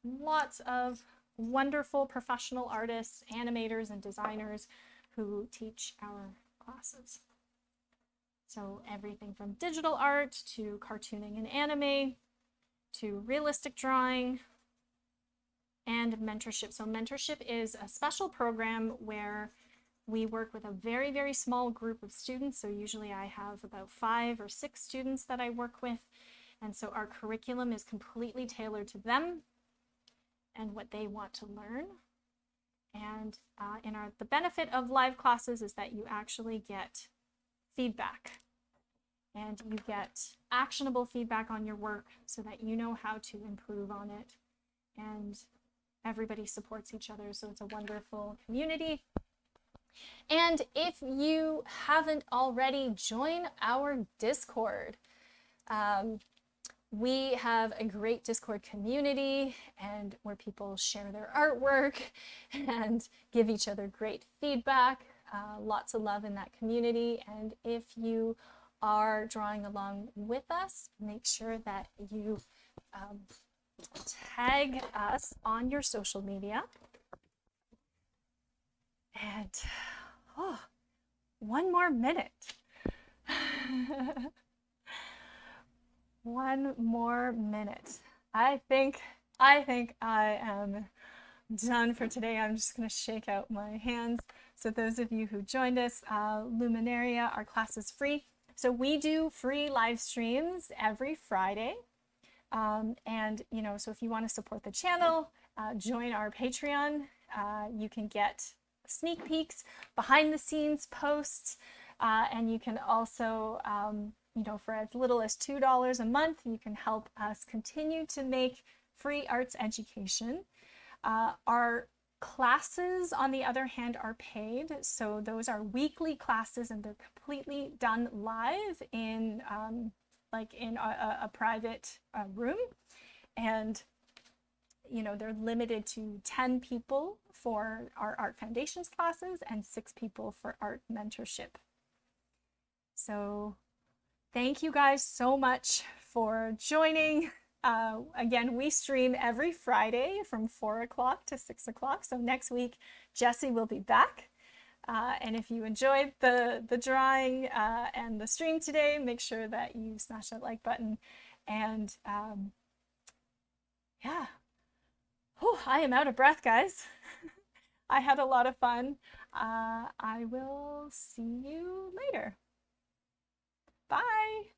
lots of wonderful professional artists, animators, and designers who teach our classes. So everything from digital art to cartooning and anime to realistic drawing and mentorship. So mentorship is a special program where we work with a very small group of students. So usually I have about 5 or 6 students that I work with. And so our curriculum is completely tailored to them and what they want to learn. And the benefit of live classes is that you actually get feedback, and you get actionable feedback on your work so that you know how to improve on it. And everybody supports each other, so it's a wonderful community. And if you haven't already, join our Discord. We have a great Discord community and where people share their artwork and give each other great feedback. Lots of love in that community. And if you are drawing along with us, make sure that you tag us on your social media. And 1 more minute. 1 more minute. I think I am done for today. I'm just going to shake out my hands. So those of you who joined us, Luminaria, our class is free. So we do free live streams every Friday. And, you know, so if you want to support the channel, join our Patreon. You can get sneak peeks, behind the scenes posts, and you can also, you know, for as little as $2 a month, you can help us continue to make free arts education. Our Classes, on the other hand, are paid. So those are weekly classes and they're completely done live in like in a private room. And you know, they're limited to 10 people for our Art Foundations classes and 6 people for Art Mentorship. So thank you guys so much for joining. Again, we stream every Friday from 4 o'clock to 6 o'clock. So next week, Jessie will be back. And if you enjoyed the drawing and the stream today, make sure that you smash that like button. And yeah, whew, I am out of breath, guys. I had a lot of fun. I will see you later. Bye.